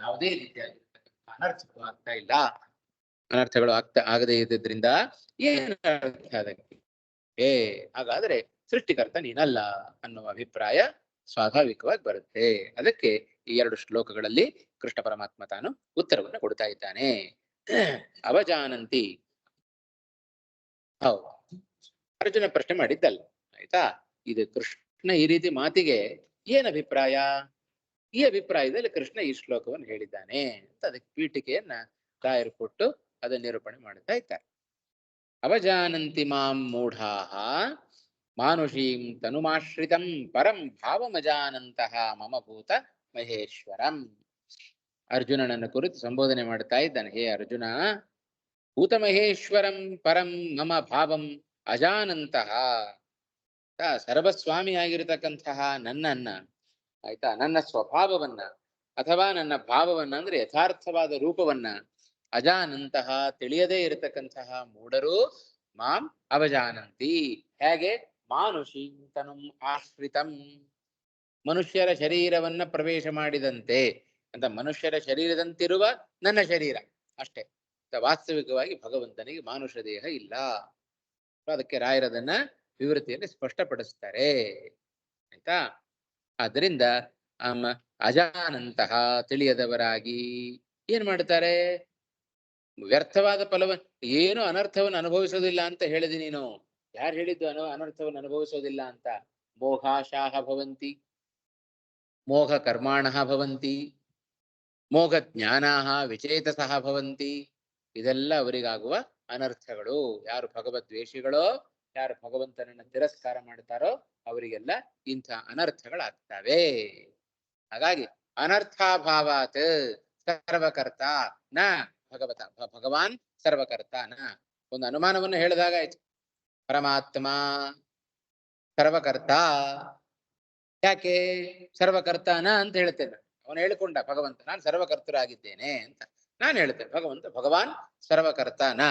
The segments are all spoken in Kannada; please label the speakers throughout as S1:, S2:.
S1: ಯಾವುದೇ ರೀತಿಯಾಗಿರ್ತಕ್ಕಂಥ ಅನರ್ಥಗಳು ಆಗ್ತಾ ಇಲ್ಲ. ಅನರ್ಥಗಳು ಆಗದೇ ಇದ್ದಿದ್ರಿಂದ ಏನು ಅರ್ಥ ಅದಕ್ಕೆ? ಹಾಗಾದ್ರೆ ಸೃಷ್ಟಿಕರ್ತ ನೀನಲ್ಲ ಅನ್ನುವ ಅಭಿಪ್ರಾಯ ಸ್ವಾಭಾವಿಕವಾಗಿ ಬರುತ್ತೆ. ಅದಕ್ಕೆ ಈ 2 ಶ್ಲೋಕಗಳಲ್ಲಿ ಕೃಷ್ಣ ಪರಮಾತ್ಮ ತಾನು ಉತ್ತರವನ್ನು ಕೊಡ್ತಾ ಇದ್ದಾನೆ. ಅವಜಾನಂತಿ. ಹೌದು, ಅರ್ಜುನ ಪ್ರಶ್ನೆ ಮಾಡಿದ್ದಲ್ಲ, ಆಯ್ತಾ? ಇದು ಕೃಷ್ಣ ಈ ರೀತಿ ಮಾತಿಗೆ ಏನ್ ಅಭಿಪ್ರಾಯ? ಈ ಅಭಿಪ್ರಾಯದಲ್ಲಿ ಕೃಷ್ಣ ಈ ಶ್ಲೋಕವನ್ನು ಹೇಳಿದ್ದಾನೆ ಅಂತ ಅದಕ್ಕೆ ಪೀಠಿಕೆಯನ್ನ ರಾಯರು ಕೊಟ್ಟು ಅದನ್ನ ನಿರೂಪಣೆ ಮಾಡ್ತಾ ಇದ್ದಾರೆ. ಅವಜಾನಂತಿ ಮಾಂ ಮೂಢಾಃ ಮಾನುಷೀಂ ತನುಮಾಶ್ರಿತಂ ಪರಂ ಭಾವಮಜಾನಂತಹ ಮಮ ಭೂತ ಮಹೇಶ್ವರಂ. ಅರ್ಜುನನನ್ನು ಕುರಿತು ಸಂಬೋಧನೆ ಮಾಡ್ತಾ ಇದ್ದಾನೆ. ಹೇ ಅರ್ಜುನ, ಭೂತ ಮಹೇಶ್ವರಂ ಪರಂ ಮಮ ಭಾವಂ ಅಜಾನಂತಹ, ಸರ್ವಸ್ವಾಮಿಯಾಗಿರತಕ್ಕಂತಹ ನನ್ನನ್ನ, ಆಯ್ತಾ, ನನ್ನ ಸ್ವಭಾವವನ್ನ ಅಥವಾ ನನ್ನ ಭಾವವನ್ನ ಅಂದ್ರೆ ಯಥಾರ್ಥವಾದ ರೂಪವನ್ನ ಅಜಾನಂತಹ ತಿಳಿಯದೇ ಇರತಕ್ಕಂತಹ ಮೂಢರು ಮಾಂ ಅವಜಾನಂತಿ. ಹೇಗೆ? ಮಾನುಷೀಂ ತನುಂ ಆಶ್ರಿತಂ, ಮನುಷ್ಯರ ಶರೀರವನ್ನ ಪ್ರವೇಶ ಮಾಡಿದಂತೆ ಅಂತ, ಮನುಷ್ಯರ ಶರೀರದಂತಿರುವ ನನ್ನ ಶರೀರ ಅಷ್ಟೇ. ವಾಸ್ತವಿಕವಾಗಿ ಭಗವಂತನಿಗೆ ಮಾನುಷ ದೇಹ ಇಲ್ಲ. ಅದಕ್ಕೆ ರಾಯರದನ್ನ ವಿವೃತಿಯಲ್ಲಿ ಸ್ಪಷ್ಟಪಡಿಸ್ತಾರೆ, ಆಯ್ತಾ? ಆದ್ದರಿಂದ ಅಜಾನಂತಹ ತಿಳಿಯದವರಾಗಿ ಏನ್ ಮಾಡ್ತಾರೆ? ವ್ಯರ್ಥವಾದ ಫಲವನ್ನು, ಏನು ಅನರ್ಥವನ್ನು ಅನುಭವಿಸೋದಿಲ್ಲ ಅಂತ ಹೇಳಿದಿ ನೀನು. ಯಾರು ಹೇಳಿದ್ದು ಅನರ್ಥವನ್ನು ಅನುಭವಿಸೋದಿಲ್ಲ ಅಂತ? ಮೋಹಾಶಾಹ ಭವಂತಿ, ಮೋಹ ಕರ್ಮಾಣಃ ಭವಂತಿ, ಮೋಹ ಜ್ಞಾನಾಹ ವಿಚೇತಸಃ ಭವಂತಿ. ಇದೆಲ್ಲ ಅವರಿಗಾಗುವ ಅನರ್ಥಗಳು. ಯಾರು ಭಗವದ್ವೇಷಿಗಳೋ, ಯಾರು ಭಗವಂತನನ್ನ ತಿರಸ್ಕಾರ ಮಾಡ್ತಾರೋ ಅವರಿಗೆಲ್ಲ ಇಂಥ ಅನರ್ಥಗಳಾಗ್ತವೆ. ಹಾಗಾಗಿ ಅನರ್ಥಾಭಾವಾತ್ ಸರ್ವಕರ್ತ ನ ಭಗವತ, ಭಗವಾನ್ ಸರ್ವಕರ್ತ ನ. ಒಂದು ಅನುಮಾನವನ್ನು ಹೇಳಿದಾಗ ಆಯ್ತು. ಪರಮಾತ್ಮ ಸರ್ವಕರ್ತ, ಯಾಕೆ ಸರ್ವಕರ್ತನ ಅಂತ ಹೇಳ್ತೇನೆ? ಅವನು ಹೇಳಿಕೊಂಡ ಭಗವಂತ, ನಾನು ಸರ್ವಕರ್ತರಾಗಿದ್ದೇನೆ ಅಂತ ನಾನು ಹೇಳ್ತೇನೆ. ಭಗವಾನ್ ಸರ್ವಕರ್ತನ.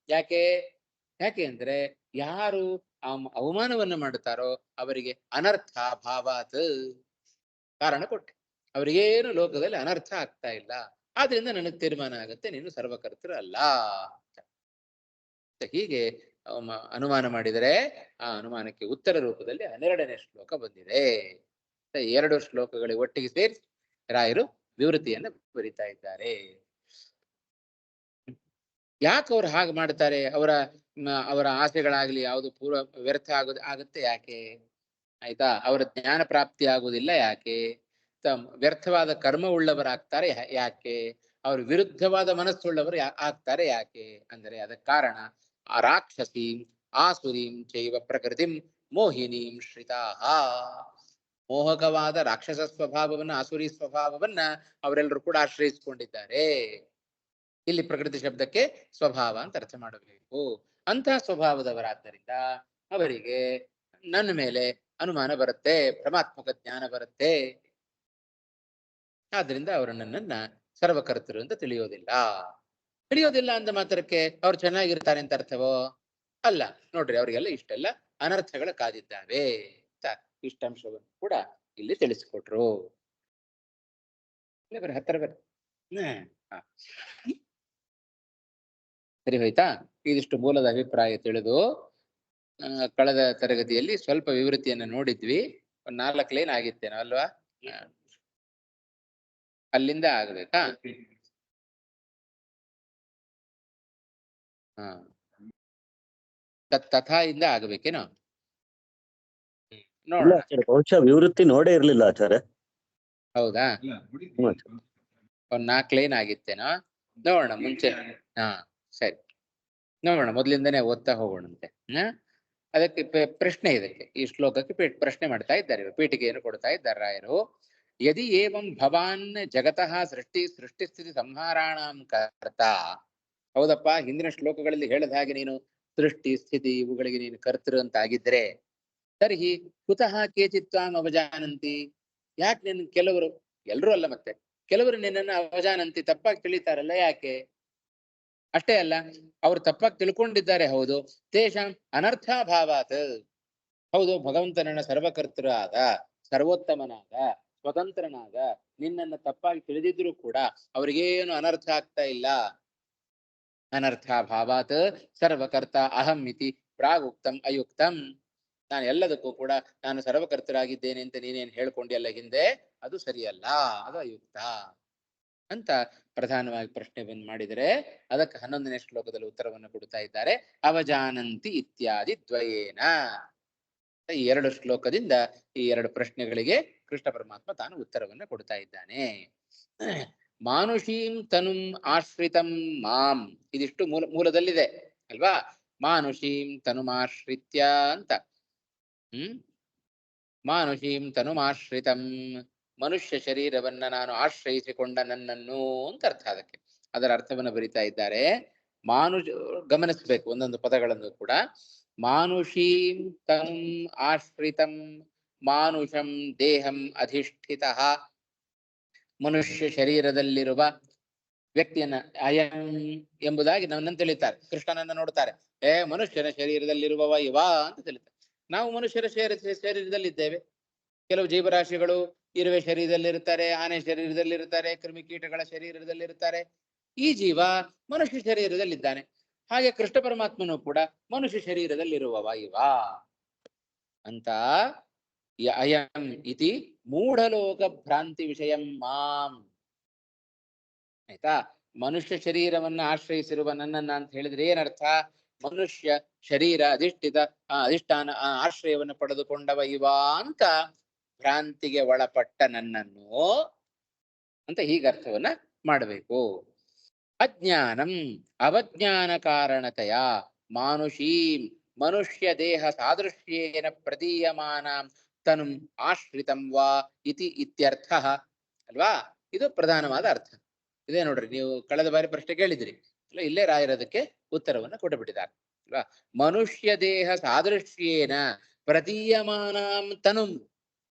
S1: ಯಾಕೆ? ಯಾಕೆ ಅಂದ್ರೆ ಯಾರು ಅವಮಾನವನ್ನು ಮಾಡುತ್ತಾರೋ ಅವರಿಗೆ ಅನರ್ಥಾಭಾವಾತ್ ಕಾರಣ ಕೊಟ್ಟೆ. ಅವರಿಗೇನು ಲೋಕದಲ್ಲಿ ಅನರ್ಥ ಆಗ್ತಾ ಇಲ್ಲ, ಆದ್ರಿಂದ ನನಗೆ ತೀರ್ಮಾನ ಆಗುತ್ತೆ ನೀನು ಸರ್ವಕರ್ತರು ಅಲ್ಲ. ಹೀಗೆ ಅನುಮಾನ ಮಾಡಿದರೆ ಆ ಅನುಮಾನಕ್ಕೆ ಉತ್ತರ ರೂಪದಲ್ಲಿ 12ನೇ ಶ್ಲೋಕ ಬಂದಿದೆ. 2 ಶ್ಲೋಕಗಳಿಗೆ ಒಟ್ಟಿಗೆ ಸೇರಿಸಿ ರಾಯರು ವಿವೃತಿಯನ್ನು ಬರಿತಾ ಇದ್ದಾರೆ. ಯಾಕೆ ಅವ್ರು ಹಾಗೆ ಮಾಡ್ತಾರೆ? ಅವರ ಆಸೆಗಳಾಗ್ಲಿ ಯಾವುದು ಪೂರ್ವ ವ್ಯರ್ಥ ಆಗುತ್ತೆ ಯಾಕೆ? ಆಯ್ತಾ? ಅವರ ಜ್ಞಾನ ಪ್ರಾಪ್ತಿ ಆಗುವುದಿಲ್ಲ ಯಾಕೆ? ವ್ಯರ್ಥವಾದ ಕರ್ಮ ಉಳ್ಳವರಾಗ್ತಾರೆ ಯಾಕೆ? ಅವ್ರ ವಿರುದ್ಧವಾದ ಮನಸ್ಸುಳ್ಳವರು ಆಗ್ತಾರೆ ಯಾಕೆ ಅಂದರೆ ಅದಕ್ಕೆ ಕಾರಣ ರಾಕ್ಷಸೀಂ ಆಸುರೀಂ ಚೈವ ಪ್ರಕೃತಿಂ ಮೋಹಿನೀಂ ಶ್ರಿತಾಃ. ಮೋಹಕವಾದ ರಾಕ್ಷಸ ಸ್ವಭಾವವನ್ನ, ಆಸುರಿ ಸ್ವಭಾವವನ್ನ ಅವರೆಲ್ಲರೂ ಕೂಡ ಆಶ್ರಯಿಸಿಕೊಂಡಿದ್ದಾರೆ. ಇಲ್ಲಿ ಪ್ರಕೃತಿ ಶಬ್ದಕ್ಕೆ ಸ್ವಭಾವ ಅಂತ ಅರ್ಥ ಮಾಡಬೇಕು. ಅಂತಹ ಸ್ವಭಾವದವರಾದ್ದರಿಂದ ಅವರಿಗೆ ನನ್ನ ಮೇಲೆ ಅನುಮಾನ ಬರುತ್ತೆ, ಭ್ರಮಾತ್ಮಕ ಜ್ಞಾನ ಬರುತ್ತೆ. ಆದ್ರಿಂದ ಅವರು ನನ್ನನ್ನ ಸರ್ವಕರ್ತರು ಅಂತ ತಿಳಿಯೋದಿಲ್ಲ ಅಂದ ಮಾತ್ರಕ್ಕೆ ಅವ್ರು ಚೆನ್ನಾಗಿರ್ತಾರೆ ಅಂತ ಅರ್ಥವೋ ಅಲ್ಲ. ನೋಡ್ರಿ, ಅವರಿಗೆಲ್ಲ ಇಷ್ಟೆಲ್ಲ ಅನರ್ಥಗಳ ಕಾದಿದ್ದಾವೆ ಅಂತ ಇಷ್ಟಂಶವನ್ನು ಕೂಡ ಇಲ್ಲಿ ತಿಳಿಸಿಕೊಟ್ರು. ಹತ್ತಿರ ಬರ್ರಿ. ಸರಿ ಹೋಯ್ತಾ? ಇದಿಷ್ಟು ಮೂಲದ ಅಭಿಪ್ರಾಯ ತಿಳಿದು ಕಳೆದ ತರಗತಿಯಲ್ಲಿ ಸ್ವಲ್ಪ ವಿವೃತಿಯನ್ನು ನೋಡಿದ್ವಿ. ಒಂದು 4 ಲೈನ್ ಆಗಿತ್ತೇನೋ ಅಲ್ವಾ? ಅಲ್ಲಿಂದ ಆಗ್ಬೇಕಾ? ತಥಾ ಇಂದ ಆಗ್ಬೇಕೇನೋ? ನೋಡೋಣ.
S2: ಬಹುಶಃ ವಿವೃತ್ತಿ ನೋಡೇ ಇರ್ಲಿಲ್ಲ ಆಚಾರ್ಯ.
S1: ಹೌದಾ? ಒಂದ್ 4 ಲೈನ್ ಆಗಿತ್ತೇನೋ? ನೋಡೋಣ ಮುಂಚೆ. ಸರಿ, ನೋಡೋಣ. ಮೊದ್ಲಿಂದನೇ ಓದ್ತಾ ಹೋಗೋಣಂತೆ. ಅದಕ್ಕೆ ಪ್ರಶ್ನೆ, ಇದಕ್ಕೆ ಈ ಶ್ಲೋಕಕ್ಕೆ ಪ್ರಶ್ನೆ ಮಾಡ್ತಾ ಇದ್ದಾರೆ, ಪೀಠಿಕೆಯನ್ನು ಕೊಡ್ತಾ ಇದ್ದಾರೆ ರಾಯರು. ಯದಿ ಏವಂ ಭವಾನ್ ಜಗತಃ ಸೃಷ್ಟಿಸ್ಥಿತಿ ಸಂಹಾರಾಣಾಂ ಕರ್ತ. ಹೌದಪ್ಪ, ಹಿಂದಿನ ಶ್ಲೋಕಗಳಲ್ಲಿ ಹೇಳಿದ ಹಾಗೆ ನೀನು ಸೃಷ್ಟಿ ಸ್ಥಿತಿ ಇವುಗಳಿಗೆ ನೀನು ಕರ್ತೃ ಅಂತ ಆಗಿದ್ರೆ, ತರ್ಹಿ ಕುತಃ ಕೇಚಿತ್ವಾಂ ಅವಜಾನಂತಿ. ಯಾಕೆ ನಿನ್ನ ಕೆಲವರು, ಎಲ್ಲರೂ ಅಲ್ಲ ಮತ್ತೆ ಕೆಲವರು ನಿನ್ನನ್ನು ಅವಜಾನಂತಿ ತಪ್ಪಾಗಿ ತಿಳಿತಾರಲ್ಲ, ಯಾಕೆ? ಅಷ್ಟೇ ಅಲ್ಲ, ಅವ್ರು ತಪ್ಪಾಗಿ ತಿಳ್ಕೊಂಡಿದ್ದಾರೆ. ಹೌದು, ತೇಷಾಂ ಅನರ್ಥಾಭಾವಾತ್. ಹೌದು, ಭಗವಂತನನ್ನ ಸರ್ವಕರ್ತೃ ಆದ, ಸರ್ವೋತ್ತಮನಾದ, ಸ್ವತಂತ್ರನಾದ, ನಿನ್ನನ್ನ ತಪ್ಪಾಗಿ ತಿಳಿದಿದ್ರು ಕೂಡ ಅವ್ರಿಗೇನು ಅನರ್ಥ ಆಗ್ತಾ ಇಲ್ಲ. ಅನರ್ಥ ಭಾವಾತ್ ಸರ್ವಕರ್ತ ಅಹಂ ಇತಿ ಪ್ರಾಗುಕ್ತಂ ಅಯುಕ್ತಂ. ನಾನು ಎಲ್ಲದಕ್ಕೂ ಕೂಡ ನಾನು ಸರ್ವಕರ್ತರಾಗಿದ್ದೇನೆ ಅಂತ ನೀನೇನು ಹೇಳ್ಕೊಂಡಿಯಲ್ಲ ಹಿಂದೆ, ಅದು ಸರಿಯಲ್ಲ, ಅದು ಅಯುಕ್ತ ಅಂತ ಪ್ರಧಾನವಾಗಿ ಪ್ರಶ್ನೆಯನ್ನು ಮಾಡಿದರೆ ಅದಕ್ಕೆ 11ನೇ ಶ್ಲೋಕದಲ್ಲಿ ಉತ್ತರವನ್ನು ಕೊಡ್ತಾ ಇದ್ದಾರೆ. ಅವಜಾನಂತಿ ಇತ್ಯಾದಿ ದ್ವಯೇನ. ಈ 2 ಶ್ಲೋಕದಿಂದ ಈ 2 ಪ್ರಶ್ನೆಗಳಿಗೆ ಕೃಷ್ಣ ಪರಮಾತ್ಮ ತಾನು ಉತ್ತರವನ್ನು ಕೊಡ್ತಾ ಇದ್ದಾನೆ. ಮಾನುಷೀಂ ತನುಂ ಆಶ್ರಿತಂ ಮಾಂ, ಇದಿಷ್ಟು ಮೂಲದಲ್ಲಿದೆ ಅಲ್ವಾ. ಮಾನುಷೀಂ ತನುಮಾಶ್ರಿತ್ಯ ಅಂತ. ಮಾನುಷೀಂ ತನುಮಾಶ್ರಿತಂ, ಮನುಷ್ಯ ಶರೀರವನ್ನ ನಾನು ಆಶ್ರಯಿಸಿಕೊಂಡ ನನ್ನನ್ನು ಅಂತ ಅರ್ಥ. ಅದರ ಅರ್ಥವನ್ನು ಬರಿತಾ ಇದ್ದಾರೆ. ಗಮನಿಸಬೇಕು ಒಂದೊಂದು ಪದಗಳನ್ನು ಕೂಡ. ಮಾನುಷೀಂ ತನುಂ ಆಶ್ರಿತಂ ಮಾನುಷಂ ದೇಹಂ ಅಧಿಷ್ಠಿತಃ, ಮನುಷ್ಯ ಶರೀರದಲ್ಲಿರುವ ವ್ಯಕ್ತಿಯನ್ನ ಅಯಂ ಎಂಬುದಾಗಿ ನನ್ನನ್ನು ತಿಳಿತಾರೆ. ಕೃಷ್ಣನನ್ನ ನೋಡ್ತಾರೆ, ಮನುಷ್ಯನ ಶರೀರದಲ್ಲಿರುವವ ಇವ ಅಂತ ತಿಳಿತಾರೆ. ನಾವು ಮನುಷ್ಯರ ಶರೀರದಲ್ಲಿದ್ದೇವೆ. ಕೆಲವು ಜೀವರಾಶಿಗಳು ಇರುವೆ ಶರೀರದಲ್ಲಿರ್ತಾರೆ, ಆನೆ ಶರೀರದಲ್ಲಿರ್ತಾರೆ, ಕ್ರಿಮಿಕೀಟಗಳ ಶರೀರದಲ್ಲಿರ್ತಾರೆ. ಈ ಜೀವ ಮನುಷ್ಯ ಶರೀರದಲ್ಲಿದ್ದಾನೆ. ಹಾಗೆ ಕೃಷ್ಣ ಪರಮಾತ್ಮನು ಕೂಡ ಮನುಷ್ಯ ಶರೀರದಲ್ಲಿರುವವ ಇವ ಅಂತ. ಅಯಂ ಇತಿ ಮೂಢಲೋಕ ಭ್ರಾಂತಿ ವಿಷಯಂ ಮಾಂ. ಆಯ್ತಾ? ಮನುಷ್ಯ ಶರೀರವನ್ನ ಆಶ್ರಯಿಸಿರುವ ನನ್ನನ್ನ ಅಂತ ಹೇಳಿದ್ರೆ ಏನರ್ಥ? ಮನುಷ್ಯ ಶರೀರ ಅಧಿಷ್ಠಾನ ಆಶ್ರಯವನ್ನು ಪಡೆದುಕೊಂಡವ ಇವ ಅಂತ ಭ್ರಾಂತಿಗೆ ಒಳಪಟ್ಟ ನನ್ನನ್ನು ಅಂತ ಹೀಗರ್ಥವನ್ನ ಮಾಡಬೇಕು. ಅಜ್ಞಾನಂ ಅವಜ್ಞಾನ ಕಾರಣತೆಯ ಮಾನುಷೀಂ ಮನುಷ್ಯ ದೇಹ ಸಾದೃಶ್ಯೇನ ಪ್ರತೀಯಮಾನ ತನುಂ ಆಶ್ರಿತಂ ವಾ ಇತಿ ಇತ್ಯರ್ಥ ಅಲ್ವಾ. ಇದು ಪ್ರಧಾನವಾದ ಅರ್ಥ. ಇದೇ ನೋಡ್ರಿ, ನೀವು ಕಳೆದ ಬಾರಿ ಪ್ರಶ್ನೆ ಕೇಳಿದ್ರಿ ಅಲ್ಲ, ಇಲ್ಲೇ ರಾಯರದಕ್ಕೆ ಉತ್ತರವನ್ನು ಕೊಟ್ಟುಬಿಟ್ಟಿದ್ದಾರೆ ಅಲ್ವಾ. ಮನುಷ್ಯ ದೇಹ ಸಾದೃಶ್ಯೇನ ಪ್ರತೀಯಮಾನಂ ತನುಂ.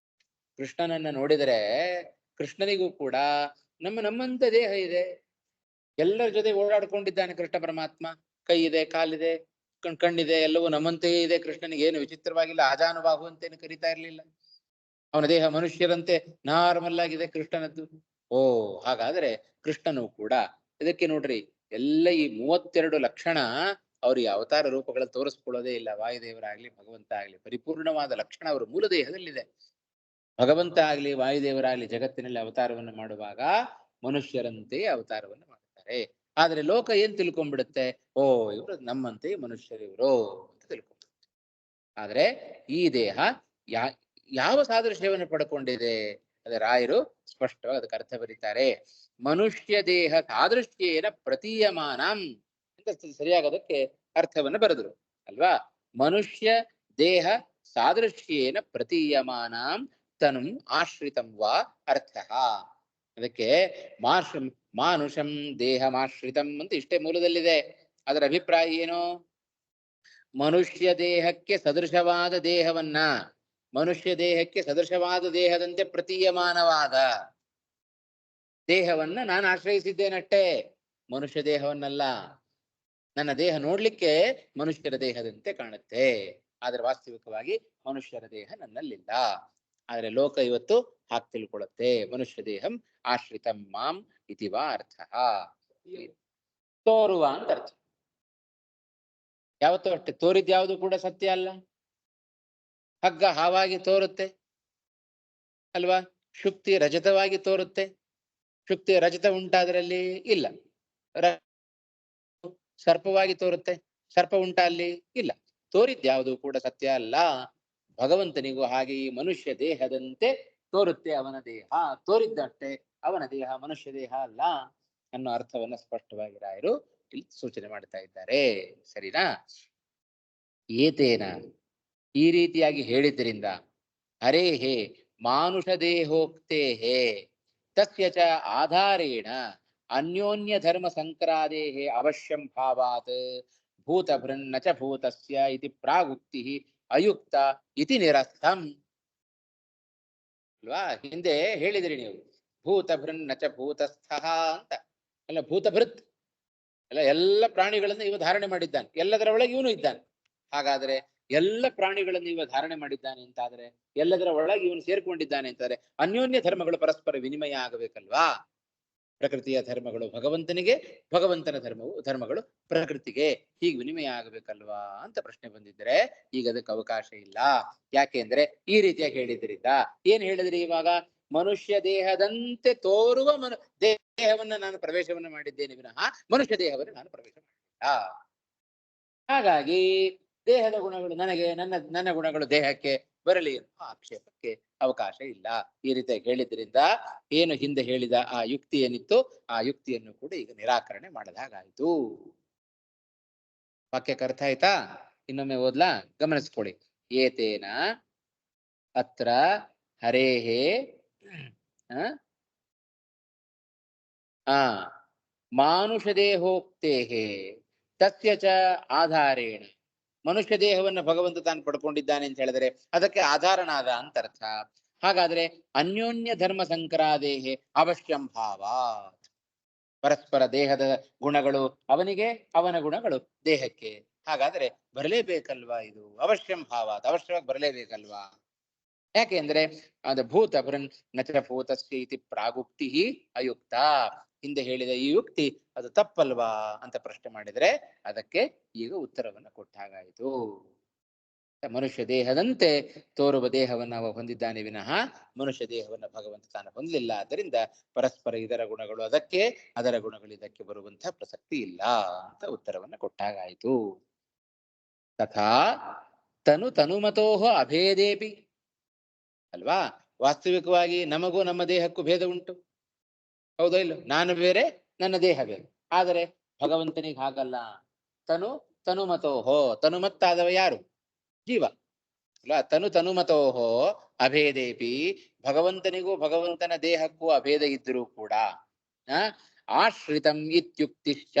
S1: ಕೃಷ್ಣನನ್ನ ನೋಡಿದರೆ ಕೃಷ್ಣನಿಗೂ ಕೂಡ ನಮ್ಮಂತ ದೇಹ ಇದೆ. ಎಲ್ಲರ ಜೊತೆ ಓಡಾಡ್ಕೊಂಡಿದ್ದಾನೆ ಕೃಷ್ಣ ಪರಮಾತ್ಮ. ಕೈ ಇದೆ, ಕಾಲಿದೆ, ಕಣ್ಣಿದೆ, ಎಲ್ಲವೂ ನಮ್ಮಂತೆಯೇ ಇದೆ. ಕೃಷ್ಣನಿಗೆ ಏನು ವಿಚಿತ್ರವಾಗಿಲ್ಲ, ಆಜಾನುಬಾಹು ಅಂತೇನು ಕರೀತಾ ಇರ್ಲಿಲ್ಲ. ಅವನ ದೇಹ ಮನುಷ್ಯರಂತೆ ನಾರ್ಮಲ್ ಆಗಿದೆ ಕೃಷ್ಣನದ್ದು. ಹಾಗಾದ್ರೆ ಕೃಷ್ಣನು ಕೂಡ ಇದಕ್ಕೆ ನೋಡ್ರಿ, ಎಲ್ಲ ಈ 32 ಲಕ್ಷಣ ಅವ್ರು ಈ ಅವತಾರ ರೂಪಗಳ ತೋರಿಸ್ಕೊಳ್ಳೋದೇ ಇಲ್ಲ. ವಾಯುದೇವರಾಗ್ಲಿ ಭಗವಂತ ಆಗ್ಲಿ ಪರಿಪೂರ್ಣವಾದ ಲಕ್ಷಣ ಅವರ ಮೂಲ ದೇಹದಲ್ಲಿದೆ. ಭಗವಂತ ಆಗ್ಲಿ ವಾಯುದೇವರಾಗ್ಲಿ ಜಗತ್ತಿನಲ್ಲಿ ಅವತಾರವನ್ನು ಮಾಡುವಾಗ ಮನುಷ್ಯರಂತೆ ಅವತಾರವನ್ನು ಮಾಡ್ತಾರೆ. ಆದ್ರೆ ಲೋಕ ಏನ್ ತಿಳ್ಕೊಂಡ್ಬಿಡುತ್ತೆ, ಇವರು ನಮ್ಮಂತೆ ಮನುಷ್ಯರಿವರು ಅಂತ ತಿಳ್ಕೊಂಡ್ಬಿಡುತ್ತೆ. ಆದ್ರೆ ಈ ದೇಹ ಯಾವ ಸಾದೃಶ್ಯವನ್ನು ಪಡ್ಕೊಂಡಿದೆ? ಅದೇ ರಾಯರು ಸ್ಪಷ್ಟವಾಗಿ ಅದಕ್ಕೆ ಅರ್ಥ ಬರೀತಾರೆ. ಮನುಷ್ಯ ದೇಹ ಸಾದೃಶ್ಯೇನ ಪ್ರತೀಯಮಾನಂ ಅಂತ ಸರಿಯಾಗದಕ್ಕೆ ಅರ್ಥವನ್ನು ಬರೆದ್ರು ಅಲ್ವಾ. ಮನುಷ್ಯ ದೇಹ ಸಾದೃಶ್ಯೇನ ಪ್ರತೀಯಮಾನಂ ತನುಂ ಆಶ್ರಿತಂ ವಾ ಅರ್ಥ. ಅದಕ್ಕೆ ಮಾನುಷಂ ದೇಹಮಾಶ್ರಿತಂ ಅಂತ ಇಷ್ಟೇ ಮೂಲದಲ್ಲಿದೆ. ಅದರ ಅಭಿಪ್ರಾಯ ಏನು? ಮನುಷ್ಯ ದೇಹಕ್ಕೆ ಸದೃಶವಾದ ದೇಹವನ್ನ, ಮನುಷ್ಯ ದೇಹಕ್ಕೆ ಸದೃಶವಾದ ದೇಹದಂತೆ ಪ್ರತೀಯಮಾನವಾದ ದೇಹವನ್ನ ನಾನು ಆಶ್ರಯಿಸಿದ್ದೇನಷ್ಟೇ, ಮನುಷ್ಯ ದೇಹವನ್ನಲ್ಲ. ನನ್ನ ದೇಹ ನೋಡ್ಲಿಕ್ಕೆ ಮನುಷ್ಯರ ದೇಹದಂತೆ ಕಾಣುತ್ತೆ, ಆದ್ರೆ ವಾಸ್ತವಿಕವಾಗಿ ಮನುಷ್ಯರ ದೇಹ ನನ್ನಲ್ಲಿಲ್ಲ. ಆದ್ರೆ ಲೋಕ ಇವತ್ತು ಹಾಗೆ ತಿಳ್ಕೊಳ್ಳುತ್ತೆ, ಮನುಷ್ಯ ದೇಹಂ ಆಶ್ರಿತಂ ಮಾಂ ಇತಿ ವಾ ಅರ್ಥ. ತೋರುವ ಅಂತ ಅರ್ಥ. ಯಾವತ್ತೂ ಅಷ್ಟೇ, ತೋರಿದ್ಯಾವುದು ಕೂಡ ಸತ್ಯ ಅಲ್ಲ. ಹಗ್ಗ ಹಾವಾಗಿ ತೋರುತ್ತೆ ಅಲ್ವಾ, ಶುಕ್ತಿ ರಜತವಾಗಿ ತೋರುತ್ತೆ. ಶುಕ್ತಿ ರಜತ ಉಂಟಾದ್ರಲ್ಲಿ ಇಲ್ಲ. ಸರ್ಪವಾಗಿ ತೋರುತ್ತೆ, ಸರ್ಪ ಉಂಟ ಅಲ್ಲಿ ಇಲ್ಲ. ತೋರಿದ್ಯಾವುದು ಕೂಡ ಸತ್ಯ ಅಲ್ಲ. ಭಗವಂತನಿಗೂ ಹಾಗೆ ಈ ಮನುಷ್ಯ ದೇಹದಂತೆ ತೋರುತ್ತೆ ಅವನ ದೇಹ. ತೋರಿದ್ದಷ್ಟೇ, ಅವನ ದೇಹ ಮನುಷ್ಯ ದೇಹ ಅಲ್ಲ ಅನ್ನೋ ಅರ್ಥವನ್ನ ಸ್ಪಷ್ಟವಾಗಿ ರಾಯರು ಇಲ್ಲಿ ಸೂಚನೆ ಮಾಡ್ತಾ ಇದ್ದಾರೆ. ಸರಿನಾ? ಏತೇನ ಈ ರೀತಿಯಾಗಿ ಹೇಳಿದ್ದರಿಂದ ಹರೇಹೇ ಮಾನುಷ ದೇಹೋಕ್ತೇಹೇ ತಸ್ಯ ಚ ಆಧಾರೇಣ ಅನ್ಯೋನ್ಯ ಧರ್ಮ ಸಂಕ್ರಾದೇಹೇ ಅವಶ್ಯಂ ಭಾವಾತ್ ಭೂತಭೃನ್ನ ಚ ಭೂತಸ್ಯ ಇತಿ ಪ್ರಾಗುಕ್ತಿ ಅಯುಕ್ತ ಇತಿ ನಿರಸ್ತಂ ಅಲ್ವಾ. ಹಿಂದೆ ಹೇಳಿದ್ರಿ ನೀವು, ಭೂತಭೃನ್ನ ಚ ಭೂತಸ್ಥಃ ಅಂತ. ಅಲ್ಲ, ಭೂತಭೃತ್ ಅಲ್ಲ, ಎಲ್ಲ ಪ್ರಾಣಿಗಳನ್ನು ಇವ ಧಾರಣೆ ಮಾಡಿದ್ದಾನೆ, ಎಲ್ಲದರ ಒಳಗೆ ಇವನು ಇದ್ದಾನೆ. ಹಾಗಾದ್ರೆ ಎಲ್ಲ ಪ್ರಾಣಿಗಳನ್ನು ಇವ ಧಾರಣೆ ಮಾಡಿದ್ದಾನೆ ಅಂತಾದ್ರೆ, ಎಲ್ಲದರ ಒಳಗೆ ಇವನು ಸೇರ್ಕೊಂಡಿದ್ದಾನೆ ಅಂತಾರೆ, ಅನ್ಯೋನ್ಯ ಧರ್ಮಗಳು ಪರಸ್ಪರ ವಿನಿಮಯ ಆಗಬೇಕಲ್ವಾ? ಪ್ರಕೃತಿಯ ಧರ್ಮಗಳು ಭಗವಂತನಿಗೆ, ಭಗವಂತನ ಧರ್ಮಗಳು ಪ್ರಕೃತಿಗೆ, ಹೀಗೆ ವಿನಿಮಯ ಆಗಬೇಕಲ್ವಾ ಅಂತ ಪ್ರಶ್ನೆ ಬಂದಿದ್ರೆ ಈಗ ಅದಕ್ಕೆ ಅವಕಾಶ ಇಲ್ಲ. ಯಾಕೆಂದ್ರೆ ಈ ರೀತಿಯಾಗಿ ಹೇಳಿದ್ರಿಂದ ಏನ್ ಹೇಳಿದ್ರಿ ಇವಾಗ? ಮನುಷ್ಯ ದೇಹದಂತೆ ತೋರುವ ದೇಹವನ್ನ ನಾನು ಪ್ರವೇಶವನ್ನ ಮಾಡಿದ್ದೇನೆ ವಿನಃ ಮನುಷ್ಯ ದೇಹವನ್ನು ನಾನು ಪ್ರವೇಶ ಮಾಡಿಲ್ಲ. ಹಾಗಾಗಿ ದೇಹದ ಗುಣಗಳು ನನಗೆ, ನನ್ನ ಗುಣಗಳು ದೇಹಕ್ಕೆ ಬರಲಿ ಎನ್ನುವ ಆಕ್ಷೇಪಕ್ಕೆ ಅವಕಾಶ ಇಲ್ಲ. ಈ ರೀತಿಯಾಗಿ ಹೇಳಿದ್ರಿಂದ ಏನು ಹಿಂದೆ ಹೇಳಿದ ಆ ಯುಕ್ತಿ ಏನಿತ್ತು ಆ ಯುಕ್ತಿಯನ್ನು ಕೂಡ ಈಗ ನಿರಾಕರಣೆ ಮಾಡದ ಹಾಗಾಯ್ತು. ವಾಕ್ಯಕ್ಕೆ ಅರ್ಥ ಆಯ್ತಾ? ಇನ್ನೊಮ್ಮೆ ಓದ್ಲಾ? ಗಮನಿಸ್ಕೊಳ್ಳಿ. ಏತೇನ ಅತ್ರ ಹರೇಹೇ ಮಾನುಷ ದೇಹೋಕ್ತೇಹೇ ತಸ್ಯ ಚ ಆಧಾರೇಣ, ಮನುಷ್ಯ ದೇಹವನ್ನು ಭಗವಂತ ತಾನು ಪಡ್ಕೊಂಡಿದ್ದಾನೆ ಅಂತ ಹೇಳಿದ್ರೆ ಅದಕ್ಕೆ ಆಧಾರನಾದ ಅಂತ ಅರ್ಥ. ಹಾಗಾದ್ರೆ ಅನ್ಯೋನ್ಯ ಧರ್ಮ ಸಂಕರಾದೇಹೇ ಅವಶ್ಯಂ ಭಾವಾತ್, ಪರಸ್ಪರ ದೇಹದ ಗುಣಗಳು ಅವನಿಗೆ, ಅವನ ಗುಣಗಳು ದೇಹಕ್ಕೆ. ಹಾಗಾದ್ರೆ ಬರಲೇಬೇಕಲ್ವಾ? ಇದು ಅವಶ್ಯಂ ಭಾವಾತ್, ಅವಶ್ಯವಾಗಿ ಬರಲೇಬೇಕಲ್ವಾ? ಯಾಕೆಂದ್ರೆ ಅದು ಭೂತ ಬೃನ್ ನಚ ಭೂತಸ್ಯ ಇತಿ ಪ್ರಾಗುಕ್ತಿ ಅಯುಕ್ತ, ಹಿಂದೆ ಹೇಳಿದ ಈ ಯುಕ್ತಿ ಅದು ತಪ್ಪಲ್ವಾ ಅಂತ ಪ್ರಶ್ನೆ ಮಾಡಿದ್ರೆ ಅದಕ್ಕೆ ಈಗ ಉತ್ತರವನ್ನು ಕೊಟ್ಟ ಹಾಗಾಯಿತು. ಮನುಷ್ಯ ದೇಹದಂತೆ ತೋರುವ ದೇಹವನ್ನು ಅವ ಹೊಂದಿದ್ದಾನೆ ವಿನಃ ಮನುಷ್ಯ ದೇಹವನ್ನು ಭಗವಂತ ತಾನು ಹೊಂದಲಿಲ್ಲ. ಆದ್ದರಿಂದ ಪರಸ್ಪರ ಇದರ ಗುಣಗಳು ಅದಕ್ಕೆ, ಅದರ ಗುಣಗಳು ಇದಕ್ಕೆ ಬರುವಂತಹ ಪ್ರಸಕ್ತಿ ಇಲ್ಲ ಅಂತ ಉತ್ತರವನ್ನು ಕೊಟ್ಟಾಗಾಯಿತು. ತಥಾ ತನು ತನುಮತೋಹ ಅಭೇದೇಪಿ, ಅಲ್ವಾ? ವಾಸ್ತವಿಕವಾಗಿ ನಮಗೂ ನಮ್ಮ ದೇಹಕ್ಕೂ ಭೇದ ಉಂಟು, ಹೌದೋ ಇಲ್ಲ? ನಾನು ಬೇರೆ, ನನ್ನ ದೇಹ ಬೇರೆ. ಆದರೆ ಭಗವಂತನಿಗೆ ಹಾಗಲ್ಲ. ತನುಮತೋಹೋ, ತನುಮತ್ತಾದವ ಯಾರು? ಜೀವ ಅಲ್ಲ. ತನುಮತೋಹೋ ಅಭೇದೇಪಿ, ಭಗವಂತನಿಗೂ ಭಗವಂತನ ದೇಹಕ್ಕೂ ಅಭೇದ ಇದ್ರೂ ಕೂಡ ಆಶ್ರಿತಂ ಇತ್ಯುಕ್ತಿಶ್ಚ,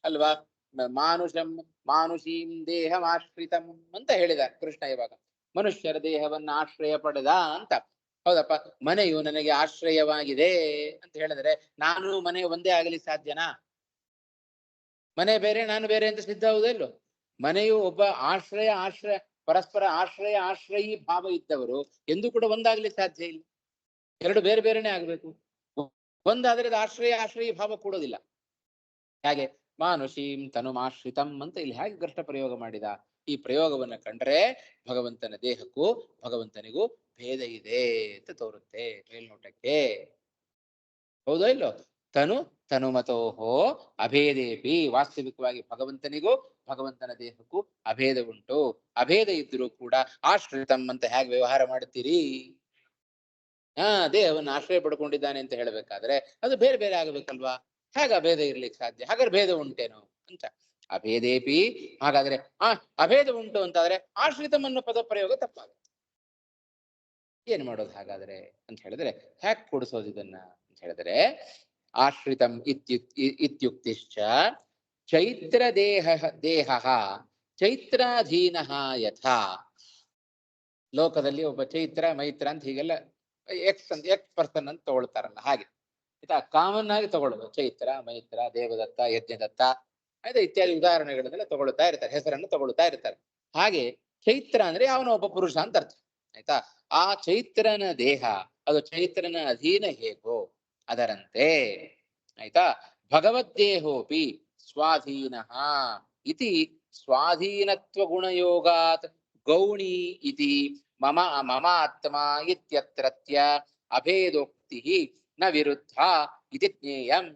S1: ಅಲ್ವಾ? ಮಾನುಷೀಂ ದೇಹಮಾಶ್ರಿತಂ ಅಂತ ಹೇಳಿದ ಕೃಷ್ಣ. ಇವಾಗ ಮನುಷ್ಯರ ದೇಹವನ್ನ ಆಶ್ರಯ ಪಡೆದ ಅಂತ. ಹೌದಪ್ಪ, ಮನೆಯು ನನಗೆ ಆಶ್ರಯವಾಗಿದೆ ಅಂತ ಹೇಳಿದ್ರೆ ನಾನು ಮನೆ ಒಂದೇ ಆಗಲಿ ಸಾಧ್ಯನಾ? ಮನೆ ಬೇರೆ, ನಾನು ಬೇರೆ ಅಂತ ಸಿದ್ಧ ಹೌದಿಲ್ಲೋ? ಮನೆಯು ಒಬ್ಬ ಆಶ್ರಯ ಪರಸ್ಪರ ಆಶ್ರಯಿ ಭಾವ ಇದ್ದವರು ಎಂದೂ ಕೂಡ ಒಂದಾಗ್ಲಿ ಸಾಧ್ಯ ಇಲ್ಲ. ಎರಡು ಬೇರೆ ಬೇರೆನೆ ಆಗ್ಬೇಕು. ಒಂದಾದ್ರೆ ಆಶ್ರಯಿ ಭಾವ ಕೂಡೋದಿಲ್ಲ. ಹಾಗೆ ಮಾನುಷೀಂ ತನುಮಾಶ್ರಿತಂ ಅಂತ ಇಲ್ಲಿ ಹೇಗೆ ಕೃಷ್ಣ ಪ್ರಯೋಗ ಮಾಡಿದ? ಈ ಪ್ರಯೋಗವನ್ನ ಕಂಡ್ರೆ ಭಗವಂತನ ದೇಹಕ್ಕೂ ಭಗವಂತನಿಗೂ ಭೇದ ಇದೆ ಅಂತ ತೋರುತ್ತೆ ಮೇಲ್ನೋಟಕ್ಕೆ, ಹೌದೋ ಇಲ್ಲೋ? ತನುಮತೋಹೋ ಅಭೇದೇಪಿ, ವಾಸ್ತವಿಕವಾಗಿ ಭಗವಂತನಿಗೂ ಭಗವಂತನ ದೇಹಕ್ಕೂ ಅಭೇದ ಉಂಟು. ಅಭೇದ ಇದ್ರೂ ಕೂಡ ಆಶ್ರಿತಂ ಅಂತ ಹೇಗೆ ವ್ಯವಹಾರ ಮಾಡುತ್ತೀರಿ? ದೇಹವನ್ನು ಆಶ್ರಯ ಪಡ್ಕೊಂಡಿದ್ದಾನೆ ಅಂತ ಹೇಳ್ಬೇಕಾದ್ರೆ ಅದು ಬೇರೆ ಬೇರೆ ಆಗಬೇಕಲ್ವಾ? ಹೇಗೆ ಅಭೇದ ಇರ್ಲಿಕ್ಕೆ ಸಾಧ್ಯ? ಹಾಗಾದ್ರೆ ಭೇದ ಉಂಟೇನು ಅಂತ. ಅಭೇದೇಪಿ, ಹಾಗಾದ್ರೆ ಅಭೇದ ಉಂಟು ಅಂತಾದ್ರೆ ಆಶ್ರಿತಂ ಅನ್ನೋ ಪದ ಪ್ರಯೋಗ ತಪ್ಪಾಗುತ್ತೆ. ಏನ್ ಮಾಡೋದು ಹಾಗಾದ್ರೆ ಅಂತ ಹೇಳಿದ್ರೆ, ಹ್ಯಾಕ್ ಕೊಡಿಸೋದು ಇದನ್ನ ಅಂತ ಹೇಳಿದ್ರೆ, ಆಶ್ರಿತಂ ಇತ್ಯುಕ್ತಿಶ್ಚ ಚೈತ್ರ ದೇಹ ಚೈತ್ರಾಧೀನ ಯಥಾ. ಲೋಕದಲ್ಲಿ ಒಬ್ಬ ಚೈತ್ರ ಮೈತ್ರ ಅಂತ ಹೀಗೆಲ್ಲ ಎಕ್ಸ್ ಪರ್ಸನ್ ಅಂತ ತಗೊಳ್ತಾರಲ್ಲ, ಹಾಗೆ ಆಯ್ತಾ? ಕಾಮನ್ ಆಗಿ ತಗೊಳ್ಳೋದು ಚೈತ್ರ, ಮೈತ್ರ, ದೇವದತ್ತ, ಯಜ್ಞದತ್ತ ಆಯ್ತಾ ಇತ್ಯಾದಿ ಉದಾಹರಣೆಗಳನ್ನೆಲ್ಲ ತಗೊಳ್ತಾ ಇರ್ತಾರೆ, ಹೆಸರನ್ನು ತಗೊಳ್ತಾ ಇರ್ತಾರೆ. ಹಾಗೆ ಚೈತ್ರ ಅಂದ್ರೆ ಅವನ ಒಬ್ಬ ಪುರುಷ ಅಂತ ಅರ್ಥ, ಆಯ್ತಾ? ಆ ಚೈತ್ರನ ದೇಹ ಅದು ಚೈತ್ರನ ಅಧೀನ ಹೇಗೋ ಅದರಂತೆ, ಆಯ್ತಾ? ಭಗವದ್ದೇಹೋಪಿ ಸ್ವಾಧೀನ ಇತಿ ಸ್ವಾಧೀನತ್ವ ಗುಣಯೋಗಾತ್ ಗೌಣಿ ಇತಿ ಮಮ ಆತ್ಮ ಇತ್ಯತ್ರತ್ಯ ಅಭೇದೋಕ್ತಿ ನ ವಿರುದ್ಧ ಇತಿ ಜ್ಞೇಯಂ.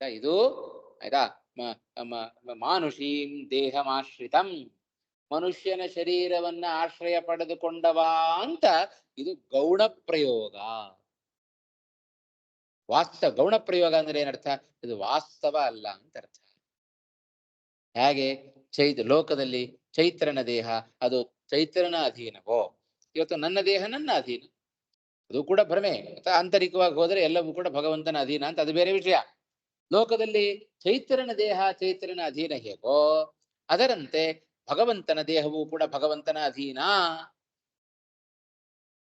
S1: ಇದು ಆಯ್ತಾ? ಮಾನುಷೀಂ ದೇಹಮಾಶ್ರಿತಂ, ಮನುಷ್ಯನ ಶರೀರವನ್ನ ಆಶ್ರಯ ಪಡೆದುಕೊಂಡವಾ ಅಂತ ಇದು ಗೌಣ ಪ್ರಯೋಗ. ಗೌಣ ಪ್ರಯೋಗ ಅಂದ್ರೆ ಏನರ್ಥ? ಇದು ವಾಸ್ತವ ಅಲ್ಲ ಅಂತ ಅರ್ಥ. ಹೇಗೆ ಲೋಕದಲ್ಲಿ ಚೈತ್ರನ ದೇಹ ಅದು ಚೈತ್ರನ ಅಧೀನವೋ, ಇವತ್ತು ನನ್ನ ದೇಹ ನನ್ನ ಅಧೀನ, ಅದು ಕೂಡ ಭ್ರಮೆ. ಆಂತರಿಕವಾಗಿ ಹೋದ್ರೆ ಎಲ್ಲವೂ ಕೂಡ ಭಗವಂತನ ಅಧೀನ ಅಂತ, ಅದು ಬೇರೆ ವಿಷಯ. ಲೋಕದಲ್ಲಿ ಚೈತ್ರನ ದೇಹ ಚೈತ್ರನ ಅಧೀನ ಹೇಗೋ ಅದರಂತೆ ಭಗವಂತನ ದೇಹವೂ ಕೂಡ ಭಗವಂತನ ಅಧೀನ.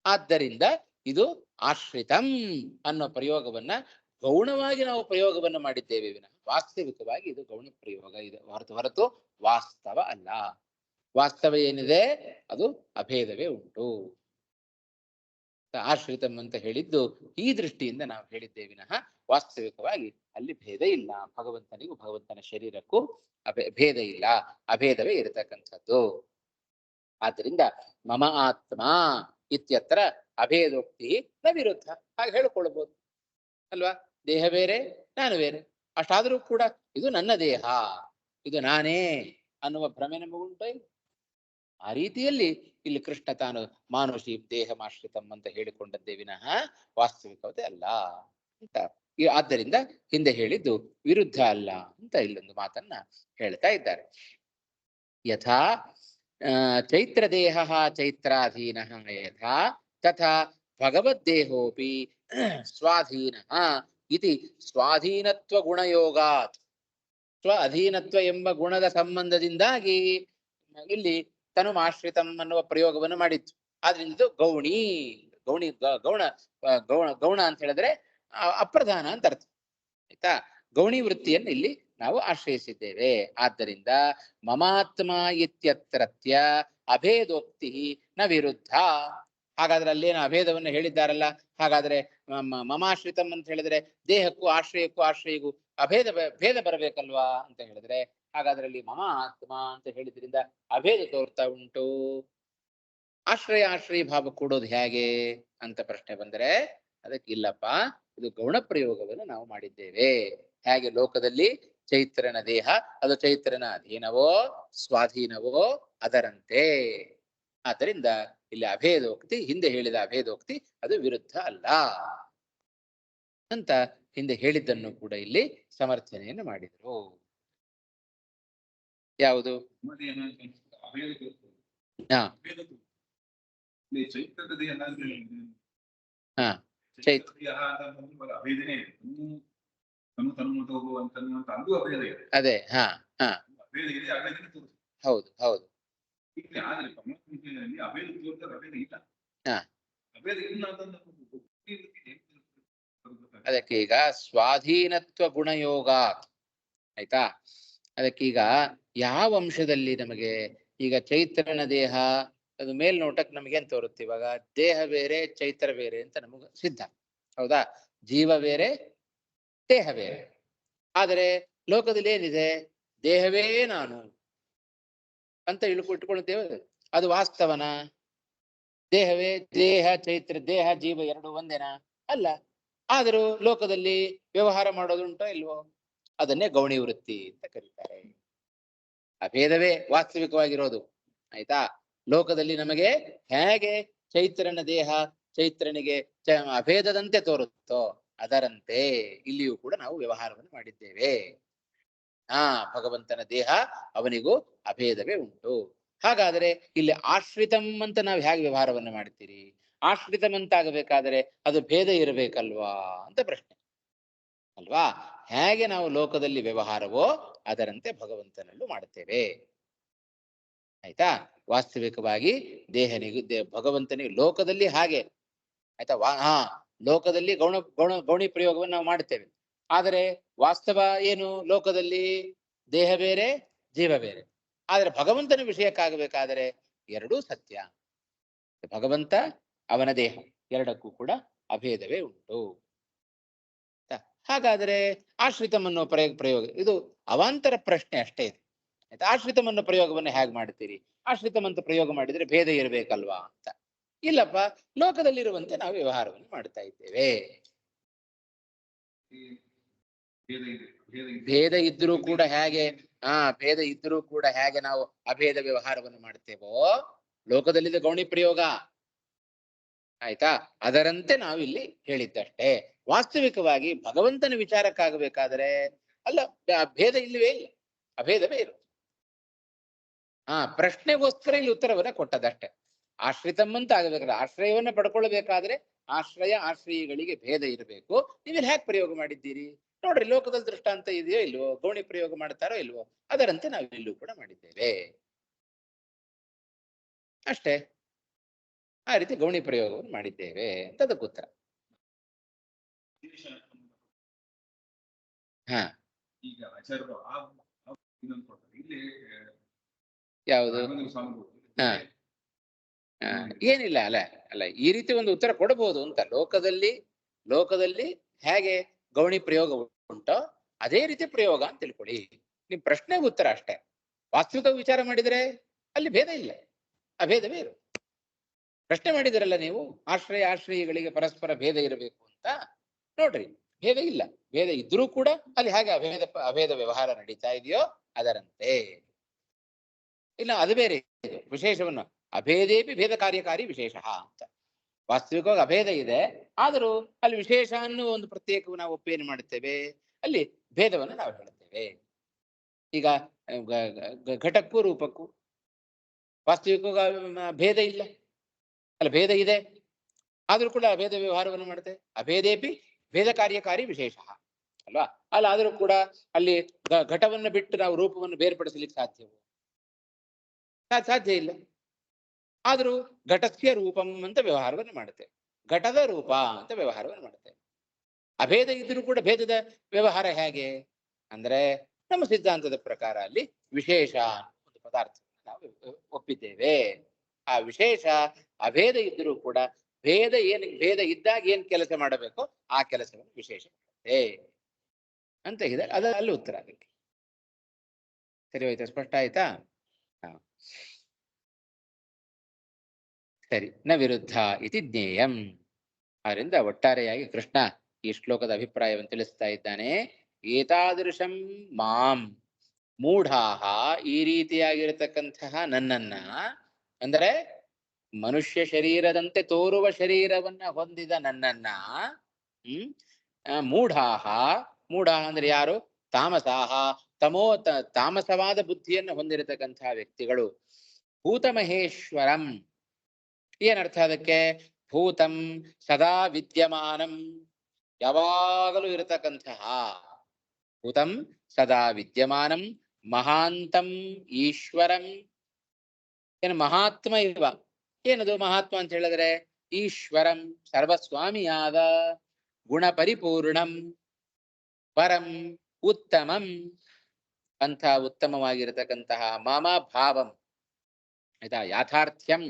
S1: ಆದ್ದರಿಂದ ಇದು ಆಶ್ರಿತಂ ಅನ್ನೋ ಪ್ರಯೋಗವನ್ನ ಗೌಣವಾಗಿ ನಾವು ಪ್ರಯೋಗವನ್ನ ಮಾಡಿದ್ದೇವೆ ವಿನ ವಾಸ್ತವಿಕವಾಗಿ ಇದು ಗೌಣ ಪ್ರಯೋಗ ಇದೆ, ಹೊರತು ವಾಸ್ತವ ಅಲ್ಲ. ವಾಸ್ತವ ಏನಿದೆ ಅದು ಅಭೇದವೇ ಉಂಟು. ಆಶ್ರಿತಂ ಅಂತ ಹೇಳಿದ್ದು ಈ ದೃಷ್ಟಿಯಿಂದ ನಾವು ಹೇಳಿದ್ದೇವೆ ವಿನಃ ವಾಸ್ತವಿಕವಾಗಿ ಅಲ್ಲಿ ಭೇದ ಇಲ್ಲ. ಭಗವಂತನಿಗೂ ಭಗವಂತನ ಶರೀರಕ್ಕೂ ಭೇದ ಇಲ್ಲ, ಅಭೇದವೇ ಇರತಕ್ಕಂಥದ್ದು. ಆದ್ದರಿಂದ ಮಮ ಆತ್ಮ ಇತ್ಯತ್ರ ಅಭೇದೋಕ್ತಿ ನ ವಿರುದ್ಧ, ಹಾಗೆ ಹೇಳ್ಕೊಳ್ಬಹುದು ಅಲ್ವಾ. ದೇಹ ಬೇರೆ, ನಾನು ಬೇರೆ, ಅಷ್ಟಾದರೂ ಕೂಡ ಇದು ನನ್ನ ದೇಹ, ಇದು ನಾನೇ ಅನ್ನುವ ಭ್ರಮೆ ನಮಗುಂಟು. ಆ ರೀತಿಯಲ್ಲಿ ಇಲ್ಲಿ ಕೃಷ್ಣ ತಾನು ಮಾನುಷಿ ದೇಹಮಾಶ್ರಿತಂ ಅಂತ ಹೇಳಿಕೊಂಡದ್ದೇ ವಿನಃ ವಾಸ್ತವಿಕತೆ ಅಲ್ಲ ಅಂತ. ಆದ್ದರಿಂದ ಹಿಂದೆ ಹೇಳಿದ್ದು ವಿರುದ್ಧ ಅಲ್ಲ ಅಂತ ಇಲ್ಲೊಂದು ಮಾತನ್ನ ಹೇಳ್ತಾ ಇದ್ದಾರೆ. ಯಥಾ ಚೈತ್ರ ದೇಹ ಚೈತ್ರಾಧೀನ ಯಥಾ ತಥಾ ಭಗವದ್ದೇಹೋಪಿ ಸ್ವಾಧೀನ ಇತಿ ಸ್ವಾಧೀನತ್ವ ಗುಣಯೋಗಾತ್. ಸ್ವ ಅಧೀನತ್ವ ಎಂಬ ಗುಣದ ಸಂಬಂಧದಿಂದಾಗಿ ಇಲ್ಲಿ ತನುಮಾಶ್ರಿತಂ ಅನ್ನುವ ಪ್ರಯೋಗವನ್ನು ಮಾಡಿತ್ತು. ಆದ್ರಿಂದ ಇದು ಗೌಣಿ ಗೌಣಿ ಗೌಣ ಗೌಣ ಗೌಣ ಅಂತ ಹೇಳಿದ್ರೆ ಅಪ್ರಧಾನ ಅಂತ ಅರ್ಥ ಆಯ್ತಾ. ಗೌಣಿ ವೃತ್ತಿಯನ್ನು ಇಲ್ಲಿ ನಾವು ಆಶ್ರಯಿಸಿದ್ದೇವೆ. ಆದ್ದರಿಂದ ಮಮಾತ್ಮ ಇತ್ಯತ್ರತ್ಯ ಅಭೇದೋಕ್ತಿ ನ ವಿರುದ್ಧ. ಹಾಗಾದ್ರೆ ಅಲ್ಲೇನು ಅಭೇದವನ್ನು ಹೇಳಿದ್ದಾರಲ್ಲ, ಹಾಗಾದ್ರೆ ಮಮಾಶ್ರಿತಂ ಅಂತ ಹೇಳಿದ್ರೆ ದೇಹಕ್ಕೂ ಆಶ್ರಯಕ್ಕೂ ಆಶ್ರಯಿಗೂ ಭೇದ ಬರಬೇಕಲ್ವಾ ಅಂತ ಹೇಳಿದ್ರೆ, ಹಾಗಾದ್ರೆ ಅಲ್ಲಿ ಮಮ ಆತ್ಮ ಅಂತ ಹೇಳಿದ್ರಿಂದ ಅಭೇದ ತೋರ್ತಾ ಉಂಟು. ಆಶ್ರಯ ಭಾವ ಕೂಡೋದು ಹೇಗೆ ಅಂತ ಪ್ರಶ್ನೆ ಬಂದರೆ ಅದಕ್ಕೆ ಇಲ್ಲಪ್ಪ, ಇದು ಗೌಣ ಪ್ರಯೋಗವನ್ನು ನಾವು ಮಾಡಿದ್ದೇವೆ. ಹೇಗೆ ಲೋಕದಲ್ಲಿ ಚೈತ್ರನ ದೇಹ ಅದು ಚೈತ್ರನ ಅಧೀನವೋ ಸ್ವಾಧೀನವೋ ಅದರಂತೆ. ಆದ್ದರಿಂದ ಇಲ್ಲಿ ಅಭೇದೋಕ್ತಿ, ಹಿಂದೆ ಹೇಳಿದ ಅಭೇದೋಕ್ತಿ ಅದು ವಿರುದ್ಧ ಅಲ್ಲ ಅಂತ ಹಿಂದೆ ಹೇಳಿದ್ದನ್ನು ಕೂಡ ಇಲ್ಲಿ ಸಮರ್ಥನೆಯನ್ನು ಮಾಡಿದರು. ಯಾವುದು? ಅದೇ ಹೌದು ಹೌದು. ಅದಕ್ಕೆ ಈಗ ಸ್ವಾಧೀನತ್ವ ಗುಣಯೋಗ ಆಯ್ತಾ. ಅದಕ್ಕೀಗ ಯಾವ ಅಂಶದಲ್ಲಿ ನಮಗೆ ಈಗ ಚೈತ್ರನ ದೇಹ ಅದು ಮೇಲ್ನೋಟಕ್ಕೆ ನಮಗೆ ಏನ್ ತೋರುತ್ತೆ, ಇವಾಗ ದೇಹ ಬೇರೆ ಚೈತ್ರ ಬೇರೆ ಅಂತ ನಮಗ ಸಿದ್ಧ, ಹೌದಾ. ಜೀವ ಬೇರೆ ದೇಹ ಬೇರೆ. ಆದರೆ ಲೋಕದಲ್ಲಿ ಏನಿದೆ, ದೇಹವೇ ನಾನು ಅಂತ ಇಟ್ಕೊಳ್ತೇವೆ. ಅದು ವಾಸ್ತವನ? ದೇಹವೇ ದೇಹ ಚೈತ್ರ ದೇಹ ಜೀವ ಎರಡು ಒಂದೇನಾ? ಅಲ್ಲ. ಆದರೂ ಲೋಕದಲ್ಲಿ ವ್ಯವಹಾರ ಮಾಡೋದುಂಟೋ ಇಲ್ವೋ? ಅದನ್ನೇ ಗೌಣಿ ವೃತ್ತಿ ಅಂತ ಕರೀತಾರೆ. ಅಭೇದವೇ ವಾಸ್ತವಿಕವಾಗಿರೋದು ಆಯ್ತಾ. ಲೋಕದಲ್ಲಿ ನಮಗೆ ಹೇಗೆ ಚೈತ್ರನ ದೇಹ ಚೈತ್ರನಿಗೆ ಅಭೇದದಂತೆ ತೋರುತ್ತೋ ಅದರಂತೆ ಇಲ್ಲಿಯೂ ಕೂಡ ನಾವು ವ್ಯವಹಾರವನ್ನು ಮಾಡಿದ್ದೇವೆ. ಭಗವಂತನ ದೇಹ ಅವನಿಗೂ ಅಭೇದವೇ ಉಂಟು. ಹಾಗಾದರೆ ಇಲ್ಲಿ ಆಶ್ರಿತಂ ಅಂತ ನಾವು ಹೇಗೆ ವ್ಯವಹಾರವನ್ನು ಮಾಡ್ತೀರಿ? ಆಶ್ರಿತಂ ಅಂತಾಗಬೇಕಾದರೆ ಅದು ಭೇದ ಇರಬೇಕಲ್ವಾ ಅಂತ ಪ್ರಶ್ನೆ ಅಲ್ವಾ. ಹೇಗೆ ನಾವು ಲೋಕದಲ್ಲಿ ವ್ಯವಹಾರವೋ ಅದರಂತೆ ಭಗವಂತನಲ್ಲೂ ಮಾಡುತ್ತೇವೆ ಆಯ್ತಾ. ವಾಸ್ತವಿಕವಾಗಿ ಭಗವಂತನಿಗೆ ಲೋಕದಲ್ಲಿ ಹಾಗೆ ಆಯ್ತಾ. ಲೋಕದಲ್ಲಿ ಗೌಣಿ ಪ್ರಯೋಗವನ್ನು ನಾವು ಮಾಡುತ್ತೇವೆ. ಆದರೆ ವಾಸ್ತವ ಏನು? ಲೋಕದಲ್ಲಿ ದೇಹ ಬೇರೆ ಜೀವ ಬೇರೆ. ಆದರೆ ಭಗವಂತನ ವಿಷಯಕ್ಕಾಗಬೇಕಾದರೆ ಎರಡೂ ಸತ್ಯ. ಭಗವಂತ ಅವನ ದೇಹ ಎರಡಕ್ಕೂ ಕೂಡ ಅಭೇದವೇ ಉಂಟು. ಹಾಗಾದರೆ ಆಶ್ರಿತಮನ್ನೋ ಪ್ರಯೋಗ ಇದು ಅವಾಂತರ ಪ್ರಶ್ನೆ ಅಷ್ಟೇ ಇದೆ ಆಯ್ತಾ. ಆಶ್ರಿತಮನ್ನೋ ಪ್ರಯೋಗವನ್ನು ಹೇಗೆ ಮಾಡ್ತೀರಿ? ಆಶ್ರಿತಮಂತ ಪ್ರಯೋಗ ಮಾಡಿದ್ರೆ ಭೇದ ಇರಬೇಕಲ್ವಾ ಅಂತ. ಇಲ್ಲಪ್ಪ, ಲೋಕದಲ್ಲಿರುವಂತೆ ನಾವು ವ್ಯವಹಾರವನ್ನು ಮಾಡ್ತಾ ಇದ್ದೇವೆ. ಭೇದ ಇದ್ರೂ ಕೂಡ ಹೇಗೆ ಭೇದ ಇದ್ರೂ ಕೂಡ ಹೇಗೆ ನಾವು ಅಭೇದ ವ್ಯವಹಾರವನ್ನು ಮಾಡ್ತೇವೋ ಲೋಕದಲ್ಲಿದ್ದ ಗೌಣಿ ಪ್ರಯೋಗ ಆಯ್ತಾ, ಅದರಂತೆ ನಾವಿಲ್ಲಿ ಹೇಳಿದ್ದಷ್ಟೇ. ವಾಸ್ತವಿಕವಾಗಿ ಭಗವಂತನ ವಿಚಾರಕ್ಕಾಗಬೇಕಾದರೆ ಅಲ್ಲ, ಭೇದ ಇಲ್ಲವೇ ಇಲ್ಲ, ಅಭೇದವೇ ಇರು. ಪ್ರಶ್ನೆಗೋಸ್ಕರ ಇಲ್ಲಿ ಉತ್ತರವನ್ನ ಕೊಟ್ಟದಷ್ಟೇ. ಆಶ್ರಿತಮ್ಮಂತ ಆಗಬೇಕಾದ್ರೆ ಆಶ್ರಯವನ್ನ ಪಡ್ಕೊಳ್ಬೇಕಾದ್ರೆ ಆಶ್ರಯಿಗಳಿಗೆ ಭೇದ ಇರಬೇಕು. ನೀವೇನು ಹೇಗೆ ಪ್ರಯೋಗ ಮಾಡಿದ್ದೀರಿ ನೋಡ್ರಿ. ಲೋಕದಲ್ಲಿ ದೃಷ್ಟಾಂತ ಇದೆಯೋ ಇಲ್ವೋ? ಗೌಣಿ ಪ್ರಯೋಗ ಮಾಡ್ತಾರೋ ಇಲ್ವೋ? ಅದರಂತೆ ನಾವು ಇಲ್ಲೂ ಕೂಡ ಮಾಡಿದ್ದೇವೆ ಅಷ್ಟೇ. ಆ ರೀತಿ ಗೌಣಿ ಪ್ರಯೋಗವನ್ನು ಮಾಡಿದ್ದೇವೆ ಅಂತ ಅದಕ್ಕೆ ಉತ್ತರ.
S3: ಈಗ ಆಚಾರ್ಯರು ಇಲ್ಲಿ
S1: ಯಾವುದು? ಹಾ ಏನಿಲ್ಲ ಅಲ್ಲ ಅಲ್ಲ ಈ ರೀತಿ ಒಂದು ಉತ್ತರ ಕೊಡಬಹುದು ಅಂತ. ಲೋಕದಲ್ಲಿ ಹೇಗೆ ಗೌಣಿ ಪ್ರಯೋಗ ಉಂಟೋ ಅದೇ ರೀತಿ ಪ್ರಯೋಗ ಅಂತ ತಿಳ್ಕೊಳ್ಳಿ. ನಿಮ್ ಪ್ರಶ್ನೆಗೆ ಉತ್ತರ ಅಷ್ಟೇ. ವಾಸ್ತವಿಕ ವಿಚಾರ ಮಾಡಿದರೆ ಅಲ್ಲಿ ಭೇದ ಇಲ್ಲ, ಅಭೇದವೇ ಇರು. ಪ್ರಶ್ನೆ ಮಾಡಿದಿರಲ್ಲ ನೀವು, ಆಶ್ರಯಗಳಿಗೆ ಪರಸ್ಪರ ಭೇದ ಇರಬೇಕು ಅಂತ. ನೋಡ್ರಿ, ಭೇದ ಇಲ್ಲ. ಭೇದ ಇದ್ರೂ ಕೂಡ ಅಲ್ಲಿ ಹೇಗೆ ಅಭೇದ ವ್ಯವಹಾರ ನಡೀತಾ ಇದೆಯೋ ಅದರಂತೆ. ಇಲ್ಲ ಅದು ಬೇರೆ, ಇದು ವಿಶೇಷವನ್ನು ಅಭೇದೇಪಿ ಭೇದ ಕಾರ್ಯಕಾರಿ ವಿಶೇಷ ಅಂತ. ವಾಸ್ತವಿಕವಾಗಿ ಅಭೇದ ಇದೆ, ಆದರೂ ಅಲ್ಲಿ ವಿಶೇಷ ಅನ್ನೋ ಒಂದು ಪ್ರತ್ಯೇಕವು ನಾವು ಒಪ್ಪೇನು ಮಾಡುತ್ತೇವೆ, ಅಲ್ಲಿ ಭೇದವನ್ನು ನಾವು ಹೇಳುತ್ತೇವೆ. ಈಗ ಘಟಕ್ಕೂ ರೂಪಕ್ಕೂ ವಾಸ್ತವಿಕವಾಗಿ ಭೇದ ಇಲ್ಲ, ಅಲ್ಲಿ ಭೇದ ಇದೆ, ಆದ್ರೂ ಕೂಡ ಅಭೇದ ವ್ಯವಹಾರವನ್ನು ಮಾಡುತ್ತೆ. ಅಭೇದೇಪಿ ಭೇದ ಕಾರ್ಯಕಾರಿ ವಿಶೇಷ ಅಲ್ವಾ? ಅಲ್ಲ ಆದ್ರೂ ಕೂಡ ಅಲ್ಲಿ ಘಟವನ್ನು ಬಿಟ್ಟು ನಾವು ರೂಪವನ್ನು ಬೇರ್ಪಡಿಸಲಿಕ್ಕೆ ಸಾಧ್ಯ ಇಲ್ಲ. ಆದ್ರೂ ಘಟಸ್ಯ ರೂಪಂ ಅಂತ ವ್ಯವಹಾರವನ್ನು ಮಾಡುತ್ತೆ, ಘಟದ ರೂಪ ಅಂತ ವ್ಯವಹಾರವನ್ನು ಮಾಡುತ್ತೆ. ಅಭೇದ ಇದ್ರೂ ಕೂಡ ಭೇದದ ವ್ಯವಹಾರ ಹೇಗೆ ಅಂದ್ರೆ, ನಮ್ಮ ಸಿದ್ಧಾಂತದ ಪ್ರಕಾರ ಅಲ್ಲಿ ವಿಶೇಷ ಒಂದು ಪದಾರ್ಥ ನಾವು ಒಪ್ಪಿದ್ದೇವೆ. ಆ ವಿಶೇಷ ಅಭೇದ ಇದ್ರೂ ಕೂಡ ಭೇದ ಇದ್ದಾಗ ಏನ್ ಕೆಲಸ ಮಾಡಬೇಕು ಆ ಕೆಲಸವನ್ನು ವಿಶೇಷ ಮಾಡುತ್ತೆ ಅಂತ ಇದೆ. ಅಲ್ಲಿ ಉತ್ತರ ಅದಕ್ಕೆ. ಸರಿ ಹೋಯ್ತಾ? ಸ್ಪಷ್ಟ ಆಯ್ತಾ? ಸರಿ. ನ ವಿರುದ್ಧ ಇತಿ ಜ್ಞೇಯಂ. ಅದರಿಂದ ಒಟ್ಟಾರೆಯಾಗಿ ಕೃಷ್ಣ ಈ ಶ್ಲೋಕದ ಅಭಿಪ್ರಾಯವನ್ನು ತಿಳಿಸ್ತಾ ಇದ್ದಾನೆ. ಏತಾದೃಶಂ ಮಾಂ ಮೂಢಾಹ, ಈ ರೀತಿಯಾಗಿರತಕ್ಕಂತಹ ನನ್ನನ್ನ, ಅಂದರೆ ಮನುಷ್ಯ ಶರೀರದಂತೆ ತೋರುವ ಶರೀರವನ್ನ ಹೊಂದಿದ ನನ್ನನ್ನ, ಮೂಢಾಹ, ಮೂಢ ಅಂದ್ರೆ ಯಾರು? ತಾಮಸಾಹ, ತಾಮಸವಾದ ಬುದ್ಧಿಯನ್ನು ಹೊಂದಿರತಕ್ಕಂತಹ ವ್ಯಕ್ತಿಗಳು. ಭೂತಮಹೇಶ್ವರಂ, ಏನರ್ಥ ಅದಕ್ಕೆ? ಭೂತಂ ಸದಾ ವಿದ್ಯಮಾನಂ, ಯಾವಾಗಲೂ ಇರತಕ್ಕಂತಹ. ಭೂತಂ ಸದಾ ವಿದ್ಯಮಾನಂ ಮಹಾಂತಂ ಈಶ್ವರಂ. ಏನು ಮಹಾತ್ಮ ಇವ? ಏನದು ಮಹಾತ್ಮ ಅಂತ ಹೇಳಿದ್ರೆ? ಈಶ್ವರಂ, ಸರ್ವಸ್ವಾಮಿಯಾದ, ಗುಣ ಪರಿಪೂರ್ಣಂ, ಪರಂ ಉತ್ತಮಂ ಅಂತ ಉತ್ತಮವಾಗಿರತಕ್ಕಂತಹ ಮಮ ಭಾವಂ. ಆಯ್ತಾ? ಯಾಥಾರ್ಥ್ಯಂ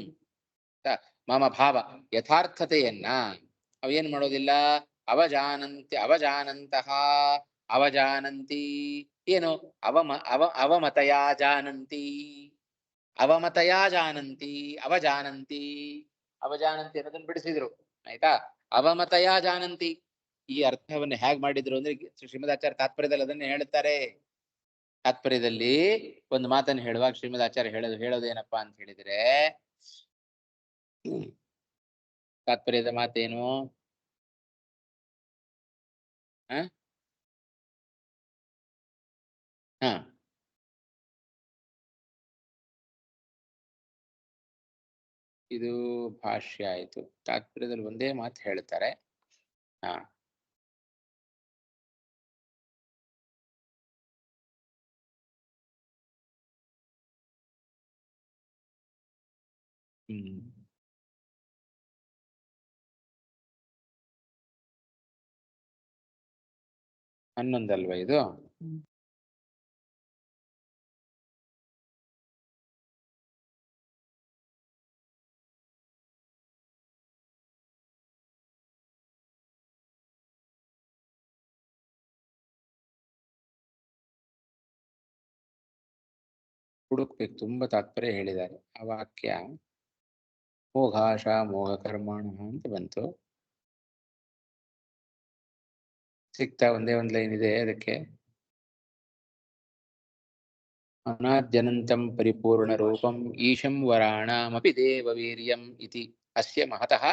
S1: ಮಮ ಭಾವ, ಯಥಾರ್ಥತೆಯನ್ನ ಅವೇನ್ ಮಾಡೋದಿಲ್ಲ. ಅವಜಾನಂತಹ ಅವಜಾನಂತಿ, ಏನು ಅವಮತಯಾ ಜಾನಂತಿ, ಅವಜಾನಂತಿ ಅನ್ನೋದನ್ನ ಬಿಡಿಸಿದ್ರು. ಆಯ್ತಾ? ಅವಮತಯಾ ಜಾನಂತಿ, ಈ ಅರ್ಥವನ್ನು ಹೇಗ್ ಮಾಡಿದ್ರು ಅಂದ್ರೆ ಶ್ರೀಮದಾಚಾರ್ಯ ತಾತ್ಪರ್ಯದಲ್ಲಿ ಅದನ್ನೇ ಹೇಳುತ್ತಾರೆ. ತಾತ್ಪರ್ಯದಲ್ಲಿ ಒಂದು ಮಾತನ್ನು ಹೇಳುವಾಗ ಶ್ರೀಮದಾಚಾರ್ಯ ಹೇಳೋದೇನಪ್ಪಾ ಅಂತ ಹೇಳಿದ್ರೆ, ತಾತ್ಪರ್ಯದ ಮಾತೇನು? ಇದು ಭಾಷ್ಯ ಆಯ್ತು. ತಾತ್ಪರ್ಯದಲ್ಲಿ ಒಂದೇ ಮಾತು ಹೇಳ್ತಾರೆ. ಹನ್ನೊಂದಲ್ವಾ ಇದು? ಹುಡುಕ್ಬೇಕು, ತುಂಬಾ ತಾತ್ಪರ್ಯ ಹೇಳಿದ್ದಾರೆ. ಆ ವಾಕ್ಯ ಮೋಘಾಶ ಮೋಘ ಕರ್ಮಾಣ ಅಂತ ಬಂತು. ಸಿಕ್ತಾ? ಒಂದೇ ಒಂದು ಲೈನ್ ಇದೆ ಅದಕ್ಕೆ. ಅನಾದ್ಯನಂತಂ ಪರಿಪೂರ್ಣ ರೂಪಂ ಈಶಂ ವರಾಣಾಮಪಿ ದೇವವೀರ್ಯಂ ಇತಿ ಅಸ್ಯ ಮಹತಃ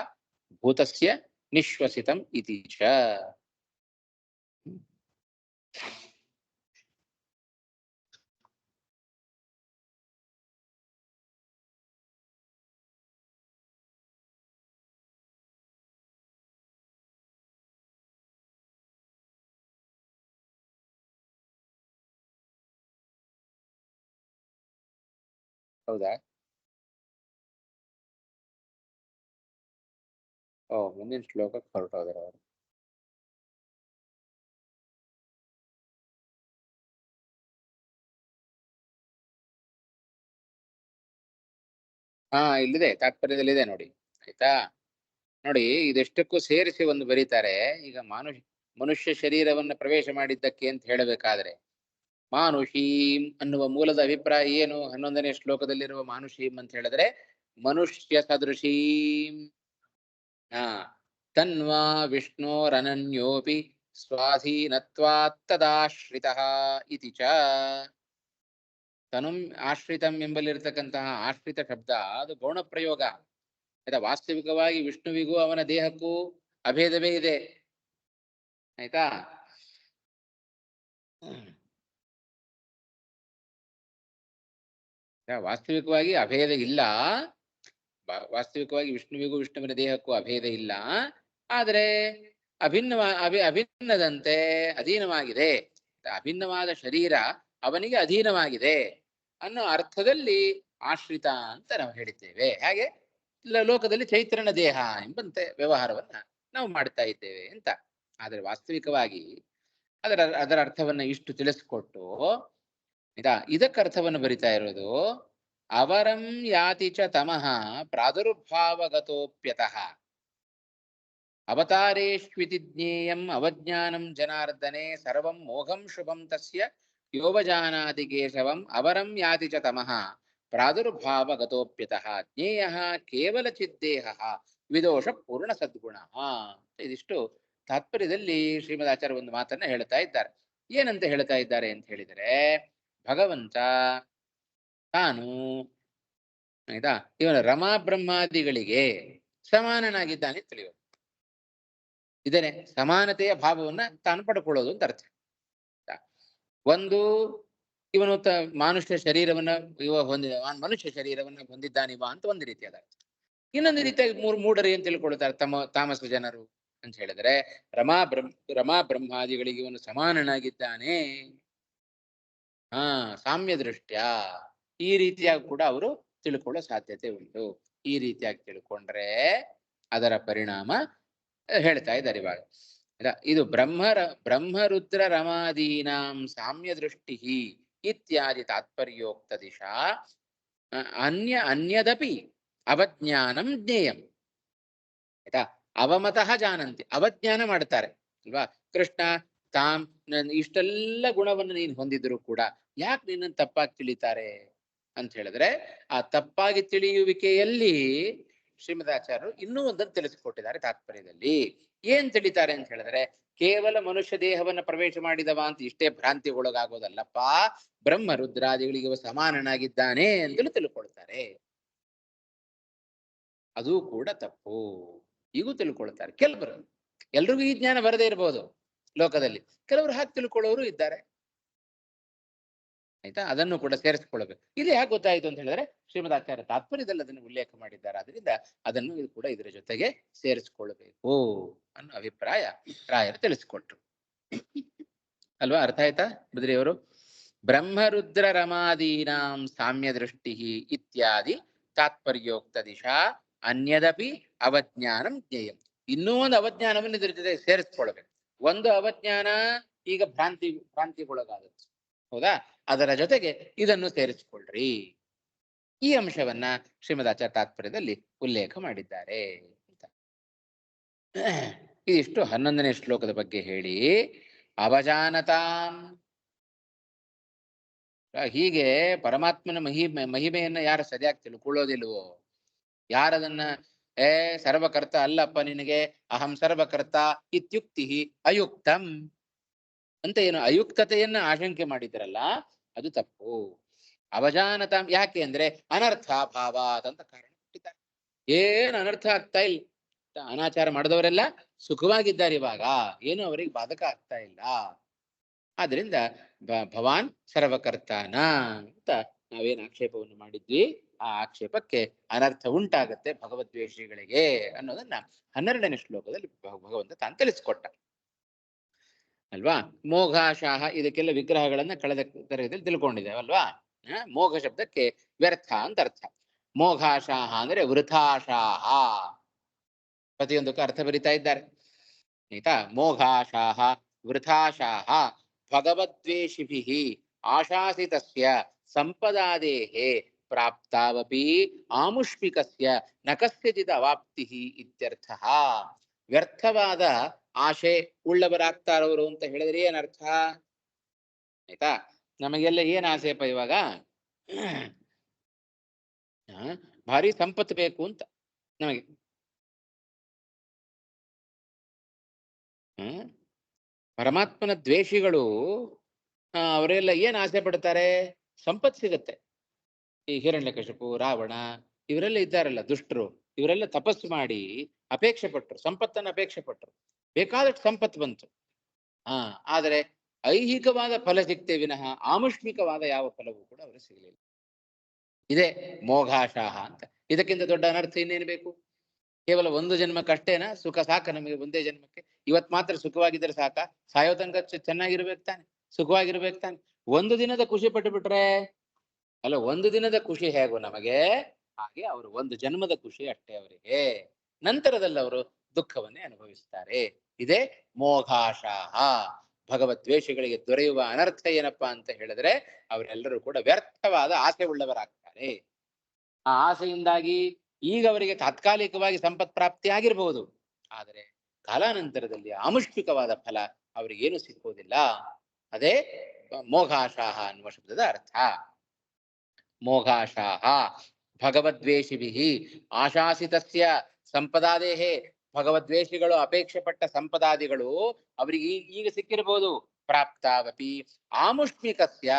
S1: ಭೂತಸ್ಯ ನಿಶ್ವಸಿತಂ ಇತಿ ಚ. ಹೌದಾ? ಮುಂದಿನ ಶ್ಲೋಕಕ್ಕೆ ಹೊರಟೋದ್ರ ಅವರು. ಇಲ್ಲಿದೆ, ತಾತ್ಪರ್ಯದಲ್ಲಿದೆ ನೋಡಿ. ಆಯ್ತಾ, ನೋಡಿ ಇದೆಷ್ಟಕ್ಕೂ ಸೇರಿಸಿ ಒಂದು ಬರೀತಾರೆ. ಈಗ ಮನುಷ್ಯ ಶರೀರವನ್ನು ಪ್ರವೇಶ ಮಾಡಿದ್ದಕ್ಕೆ ಅಂತ ಹೇಳಬೇಕಾದ್ರೆ, ಮಾನುಷೀಂ ಅನ್ನುವ ಮೂಲದ ಅಭಿಪ್ರಾಯ ಏನು? 11ನೇ ಶ್ಲೋಕದಲ್ಲಿರುವ ಮಾನುಷೀಂ ಅಂತ ಹೇಳಿದ್ರೆ ಮನುಷ್ಯ ಸದೃಶೀಂ. ತನ್ವಾ ವಿಷ್ಣೋರನನ್ಯೋಪಿ ಸ್ವಾಧೀನತ್ವಾತ್ತದಾಶ್ರಿತಃ ಇತಿ ಚ. ತನುಂ ಆಶ್ರಿತಂ ಎಂಬಲ್ಲಿರ್ತಕ್ಕಂತಹ ಆಶ್ರಿತ ಶಬ್ದ ಅದು ಗೌಣ ಪ್ರಯೋಗ. ಆಯ್ತಾ, ವಾಸ್ತವಿಕವಾಗಿ ವಿಷ್ಣುವಿಗೂ ಅವನ ದೇಹಕ್ಕೂ ಅಭೇದವೇ ಇದೆ. ಆಯ್ತಾ, ವಾಸ್ತವಿಕವಾಗಿ ಅಭೇದ ಇಲ್ಲ. ವಾಸ್ತವಿಕವಾಗಿ ವಿಷ್ಣುವಿಗೂ ವಿಷ್ಣುವಿನ ದೇಹಕ್ಕೂ ಅಭೇದ ಇಲ್ಲ. ಆದರೆ ಅಭಿನ್ನದಂತೆ ಅಧೀನವಾಗಿದೆ. ಅಭಿನ್ನವಾದ ಶರೀರ ಅವನಿಗೆ ಅಧೀನವಾಗಿದೆ ಅನ್ನೋ ಅರ್ಥದಲ್ಲಿ ಆಶ್ರಿತ ಅಂತ ನಾವು ಹೇಳಿದ್ದೇವೆ. ಹಾಗೆ ಲೋಕದಲ್ಲಿ ಚೈತ್ರನ ದೇಹ ಎಂಬಂತೆ ವ್ಯವಹಾರವನ್ನ ನಾವು ಮಾಡ್ತಾ ಇದ್ದೇವೆ ಅಂತ. ಆದರೆ ವಾಸ್ತವಿಕವಾಗಿ ಅದರ ಅರ್ಥವನ್ನ ಇಷ್ಟು ತಿಳಿಸ್ಕೊಟ್ಟು ಇದಕ್ಕೆ ಅರ್ಥವನ್ನು ಬರಿತಾ ಇರೋದು, ಅವರಂ ಯಾತಿ ಚ ತಮಃ ಪ್ರಾದುರ್ಭಾವಗತೋಪ್ಯತಃ ಅವತಾರೇಷ್ವಿತಿ ಜ್ಞೇಯಂ ಅವಜ್ಞಾನಂ ಜನಾರ್ದನೆ ಸರ್ವಂ ಮೋಘಂ ಶುಭಂ ತಸ್ಯ ಯೋವಜಾನಾತಿ ಕೇಶವಂ ಅವರಂ ಯಾತಿ ಚ ತಮಃ ಪ್ರಾದುರ್ಭಾವಗತೋಪ್ಯತಃ ಜ್ಞೇಯಃ ಕೇವಲ ಚಿದ್ದೇಹಃ ವಿದೋಷ ಪೂರ್ಣ ಸದ್ಗುಣ. ಇದಿಷ್ಟು ತಾತ್ಪರ್ಯದಲ್ಲಿ ಶ್ರೀಮದ್ ಆಚಾರ್ಯ ಒಂದು ಮಾತನ್ನ ಹೇಳ್ತಾ ಇದ್ದಾರೆ. ಏನಂತ ಹೇಳ್ತಾ ಇದ್ದಾರೆ ಅಂತ ಹೇಳಿದರೆ, ಭಗವಂತ ತಾನು ಆಯ್ತಾ ಇವನ ರಮಾ ಬ್ರಹ್ಮಾದಿಗಳಿಗೆ ಸಮಾನನಾಗಿದ್ದಾನೆ ತಿಳಿಯೋದು. ಇದನ್ನೇ ಸಮಾನತೆಯ ಭಾವವನ್ನ ತಾನು ಪಡ್ಕೊಳ್ಳೋದು ಅಂತ ಅರ್ಥ. ಒಂದು, ಇವನು ಮನುಷ್ಯ ಶರೀರವನ್ನ ಮನುಷ್ಯ ಶರೀರವನ್ನ ಹೊಂದಿದ್ದಾನಿವ ಅಂತ ಒಂದು ರೀತಿಯಾದ ಅರ್ಥ. ಇನ್ನೊಂದು ರೀತಿಯಾಗಿ ಮೂಢರು ಏನ್ ತಿಳ್ಕೊಳ್ತಾರೆ ತಾಮಸ ಜನರು ಅಂತ ಹೇಳಿದ್ರೆ, ರಮಾ ಬ್ರಹ್ಮಾದಿಗಳಿಗೆ ಇವನು ಸಮಾನನಾಗಿದ್ದಾನೆ, ಸಾಮ್ಯ ದೃಷ್ಟ್ಯ, ಈ ರೀತಿಯಾಗಿ ಕೂಡ ಅವರು ತಿಳ್ಕೊಳ್ಳೋ ಸಾಧ್ಯತೆ ಉಂಟು. ಈ ರೀತಿಯಾಗಿ ತಿಳ್ಕೊಂಡ್ರೆ ಅದರ ಪರಿಣಾಮ ಹೇಳ್ತಾ ಇದ್ದಾರೆ ಇವಾಗ. ಇದು ಬ್ರಹ್ಮರುದ್ರ ರಮಾದೀನಾಂ ಸಾಮ್ಯ ದೃಷ್ಟಿ ಇತ್ಯಾದಿ ತಾತ್ಪರ್ಯೋಕ್ತ ದಿಶಾ ಅನ್ಯದಪಿ ಅವಜ್ಞಾನಂ ಜ್ಞೇಯಂ. ಆಯ್ತಾ, ಅವಮತಃ ಜಾನಂತಿ, ಅವಜ್ಞಾನ ಮಾಡ್ತಾರೆ ಅಲ್ವಾ. ಕೃಷ್ಣ ಇಷ್ಟೆಲ್ಲ ಗುಣವನ್ನು ನೀನು ಹೊಂದಿದ್ರು ಕೂಡ ಯಾಕೆ ನಿನ್ನನ್ನು ತಪ್ಪಾಗಿ ತಿಳಿತಾರೆ ಅಂತ ಹೇಳಿದ್ರೆ, ಆ ತಪ್ಪಾಗಿ ತಿಳಿಯುವಿಕೆಯಲ್ಲಿ ಶ್ರೀಮದಾಚಾರ್ಯರು ಇನ್ನೂ ಒಂದನ್ನು ತಿಳಿಸಿಕೊಟ್ಟಿದ್ದಾರೆ ತಾತ್ಪರ್ಯದಲ್ಲಿ. ಏನ್ ತಿಳಿತಾರೆ ಅಂತ ಹೇಳಿದ್ರೆ, ಕೇವಲ ಮನುಷ್ಯ ದೇಹವನ್ನ ಪ್ರವೇಶ ಮಾಡಿದವ ಅಂತ ಇಷ್ಟೇ ಭ್ರಾಂತಿಗೊಳಗಾಗೋದಲ್ಲಪ್ಪ, ಬ್ರಹ್ಮ ರುದ್ರಾದಿಗಳಿಗೆ ಸಮಾನನಾಗಿದ್ದಾನೆ ಅಂತಲೂ ತಿಳ್ಕೊಳ್ತಾರೆ. ಅದು ಕೂಡ ತಪ್ಪು, ಈಗೂ ತಿಳ್ಕೊಳ್ತಾರೆ ಕೆಲವರು. ಎಲ್ರಿಗೂ ಈ ಜ್ಞಾನ ಬರದೇ ಇರಬಹುದು ಲೋಕದಲ್ಲಿ, ಕೆಲವರು ಹಾಗೆ ತಿಳ್ಕೊಳ್ಳೋರು ಇದ್ದಾರೆ. ಆಯ್ತಾ, ಅದನ್ನು ಕೂಡ ಸೇರಿಸ್ಕೊಳ್ಬೇಕು. ಇದು ಯಾಕೆ ಗೊತ್ತಾಯ್ತು ಅಂತ ಹೇಳಿದ್ರೆ, ಶ್ರೀಮದ್ ಆಚಾರ್ಯ ತಾತ್ಪರ್ಯದಲ್ಲಿ ಅದನ್ನು ಉಲ್ಲೇಖ ಮಾಡಿದ್ದಾರೆ. ಆದ್ರಿಂದ ಅದನ್ನು ಇದು ಕೂಡ ಇದರ ಜೊತೆಗೆ ಸೇರಿಸ್ಕೊಳ್ಬೇಕು ಅನ್ನೋ ಅಭಿಪ್ರಾಯ ರಾಯರು ತಿಳಿಸಿಕೊಟ್ರು ಅಲ್ವಾ. ಅರ್ಥ ಆಯ್ತಾ ಬದ್ರಿಯವರು? ಬ್ರಹ್ಮರುದ್ರ ರಮಾದೀನಾಂ ಸಾಮ್ಯ ದೃಷ್ಟಿ ಇತ್ಯಾದಿ ತಾತ್ಪರ್ಯೋಕ್ತ ದಿಶಾ ಅನ್ಯದಪಿ ಅವಜ್ಞಾನಂ ಜ್ಞೇಯಂ. ಇನ್ನೂ ಒಂದು ಅವಜ್ಞಾನವನ್ನು ಇದ್ರ ಜೊತೆ ಸೇರಿಸ್ಕೊಳ್ಬೇಕು. ಒಂದು ಅವಜ್ಞಾನ ಈಗ ಭ್ರಾಂತಿಗೊಳಗಾಗುತ್ತೆ, ಹೌದಾ? ಅದರ ಜೊತೆಗೆ ಇದನ್ನು ಸೇರಿಸಿಕೊಳ್ಳ್ರಿ. ಈ ಅಂಶವನ್ನ ಶ್ರೀಮದ್ ಆಚಾರ್ಯ ತಾತ್ಪರ್ಯದಲ್ಲಿ ಉಲ್ಲೇಖ ಮಾಡಿದ್ದಾರೆ ಅಂತ. ಇದಿಷ್ಟು 11ನೇ ಶ್ಲೋಕದ ಬಗ್ಗೆ ಹೇಳಿ, ಅವಜಾನತಾಂ, ಹೀಗೆ ಪರಮಾತ್ಮನ ಮಹಿಮೆಯನ್ನ ಯಾರು ಸರಿಯಾಗಿ ತಿಳ್ಕೊಳ್ಳೋದಿಲ್ವೋ, ಯಾರದನ್ನ ಸರ್ವಕರ್ತ ಅಲ್ಲಪ್ಪ ನಿನಗೆ, ಅಹಂ ಸರ್ವಕರ್ತ ಇತ್ಯುಕ್ತಿ ಅಯುಕ್ತಂ ಅಂತ ಏನು ಅಯುಕ್ತತೆಯನ್ನ ಆಶಂಕೆ ಮಾಡಿದ್ರಲ್ಲ, ಅದು ತಪ್ಪು. ಅವಜಾನತಾಂ ಯಾಕೆ ಅಂದ್ರೆ ಅನರ್ಥಾಭಾವಾತ್ ಅಂತ ಕಾರಣ ಕೊಟ್ಟಿದ್ದಾರೆ. ಏನು ಅನರ್ಥ ಆಗ್ತಾ ಇಲ್ಲ, ಅನಾಚಾರ ಮಾಡಿದವರೆಲ್ಲ ಸುಖವಾಗಿದ್ದಾರೆ ಇವಾಗ, ಏನು ಅವರಿಗೆ ಬಾಧಕ ಆಗ್ತಾ ಇಲ್ಲ. ಆದ್ರಿಂದ ಭವಾನ್ ಸರ್ವಕರ್ತಾನ ಅಂತ ನಾವೇನು ಆಕ್ಷೇಪವನ್ನು ಮಾಡಿದ್ವಿ, ಆ ಆಕ್ಷೇಪಕ್ಕೆ ಅನರ್ಥ ಉಂಟಾಗತ್ತೆ ಭಗವದ್ವೇಷಿಗಳಿಗೆ ಅನ್ನೋದನ್ನ 12ನೇ ಶ್ಲೋಕದಲ್ಲಿ ಭಗವಂತ ತಾನು ತಿಳಿಸ್ಕೊಟ್ಟ ಅಲ್ವಾ. ಮೋಘಾಶಾಹ, ಇದಕ್ಕೆಲ್ಲ ವಿಗ್ರಹಗಳನ್ನ ಕಳೆದ ತರಗತಿಯಲ್ಲಿ ತಿಳ್ಕೊಂಡಿದ್ದೇವೆ ಅಲ್ವಾ. ಮೋಘ ಶಬ್ದಕ್ಕೆ ವ್ಯರ್ಥ ಅಂತ ಅರ್ಥ. ಮೋಘಾಶಾಹ ಅಂದ್ರೆ ವೃಥಾಶಾಹ, ಪ್ರತಿಯೊಂದಕ್ಕೂ ಅರ್ಥ ಬರಿತಾ ಇದ್ದಾರೆ ಆಯ್ತಾ. ಮೋಘಾಶಾಹ ವೃಥಾಶಾಹ ಭಗವದ್ವೇಷಿಭಿಃ ಆಶಾಸಿತಸ್ಯ ಸಂಪದಾದೇಹೇ ಪ್ರಾಪ್ತಾವಪಿ ಆಮುಷ್ಮಿಕಸ್ಯ ನ ಕಸ್ಯಚಿದ್ ಅವಾಪ್ತಿ ಇತ್ಯರ್ಥಃ. ವ್ಯರ್ಥವಾದ ಆಶೆ ಉಳ್ಳವರಾಗ್ತಾರವರು ಅಂತ ಹೇಳಿದ್ರೆ ಏನರ್ಥ ಆಯ್ತಾ? ನಮಗೆಲ್ಲ ಏನ್ ಆಸೆಪ್ಪ ಇವಾಗ? ಭಾರಿ ಸಂಪತ್ತು ಬೇಕು ಅಂತ ನಮಗೆ. ಪರಮಾತ್ಮನ ದ್ವೇಷಿಗಳು ಅವರೆಲ್ಲ ಏನ್ ಆಸೆ ಪಡ್ತಾರೆ? ಸಂಪತ್ತು ಸಿಗತ್ತೆ. ಈ ಹಿರಣ್ಯಕಶಿಪು, ರಾವಣ ಇವರೆಲ್ಲ ಇದ್ದಾರಲ್ಲ ದುಷ್ಟರು, ಇವರೆಲ್ಲ ತಪಸ್ಸು ಮಾಡಿ ಅಪೇಕ್ಷೆ ಪಟ್ರು, ಸಂಪತ್ತನ್ನು ಅಪೇಕ್ಷೆ ಪಟ್ರು, ಬೇಕಾದಷ್ಟು ಸಂಪತ್ತು ಬಂತು. ಆದರೆ ಐಹಿಕವಾದ ಫಲ ಸಿಗ್ತೇ ವಿನಃ ಆಮುಷ್ಮಿಕವಾದ ಯಾವ ಫಲವೂ ಕೂಡ ಅವರಿಗೆ ಸಿಗಲಿಲ್ಲ. ಇದೇ ಮೋಘಾಶಾಹ ಅಂತ. ಇದಕ್ಕಿಂತ ದೊಡ್ಡ ಅನರ್ಥ ಇನ್ನೇನು ಬೇಕು? ಕೇವಲ ಒಂದು ಜನ್ಮಕ್ಕಷ್ಟೇನಾ ಸುಖ ಸಾಕ ನಮಗೆ? ಒಂದೇ ಜನ್ಮಕ್ಕೆ ಇವತ್ ಮಾತ್ರ ಸುಖವಾಗಿದ್ರೆ ಸಾಕ? ಸಾಯೋ ತನಕ ಚೆನ್ನಾಗಿರ್ಬೇಕು ತಾನೆ, ಸುಖವಾಗಿರ್ಬೇಕು ತಾನೆ. ಒಂದು ದಿನದ ಖುಷಿ ಪಟ್ಟು ಬಿಟ್ರೆ ಅಲ್ಲ, ಒಂದು ದಿನದ ಖುಷಿ ಹೇಗೋ ನಮಗೆ, ಹಾಗೆ ಅವರು ಒಂದು ಜನ್ಮದ ಖುಷಿ ಅಷ್ಟೇ ಅವರಿಗೆ. ನಂತರದಲ್ಲಿ ಅವರು ದುಃಖವನ್ನೇ ಅನುಭವಿಸ್ತಾರೆ. ಇದೇ ಮೋಘಾಶಾಹ. ಭಗವದ್ವೇಷಗಳಿಗೆ ದೊರೆಯುವ ಅನರ್ಥ ಏನಪ್ಪಾ ಅಂತ ಹೇಳಿದ್ರೆ ಅವರೆಲ್ಲರೂ ಕೂಡ ವ್ಯರ್ಥವಾದ ಆಸೆ ಉಳ್ಳವರಾಗ್ತಾರೆ. ಆ ಆಸೆಯಿಂದಾಗಿ ಈಗ ಅವರಿಗೆ ತಾತ್ಕಾಲಿಕವಾಗಿ ಸಂಪತ್ ಪ್ರಾಪ್ತಿ ಆಗಿರಬಹುದು, ಆದರೆ ಕಾಲಾನಂತರದಲ್ಲಿ ಆಮುಷ್ಮಿಕವಾದ ಫಲ ಅವರಿಗೇನು ಸಿಕ್ಕೋದಿಲ್ಲ. ಅದೇ ಮೋಘಾಶಾಹ ಅನ್ನುವ ಶಬ್ದದ ಅರ್ಥ. ಮೋಘಾಶಾಹ ಭಗವದ್ವೇಷಿಭಿಃ ಆಶಾಸಿತಸ್ಯ ಸಂಪದಾದೇಹೇ. ಭಗವದ್ವೇಷಿಗಳು ಅಪೇಕ್ಷೆ ಪಟ್ಟ ಸಂಪದಾದಿಗಳು ಅವರಿಗೆ ಈಗ ಸಿಕ್ಕಿರಬಹುದು. ಪ್ರಾಪ್ತಾವಪಿ ಆಮುಷ್ಮಿಕಸ್ಯ,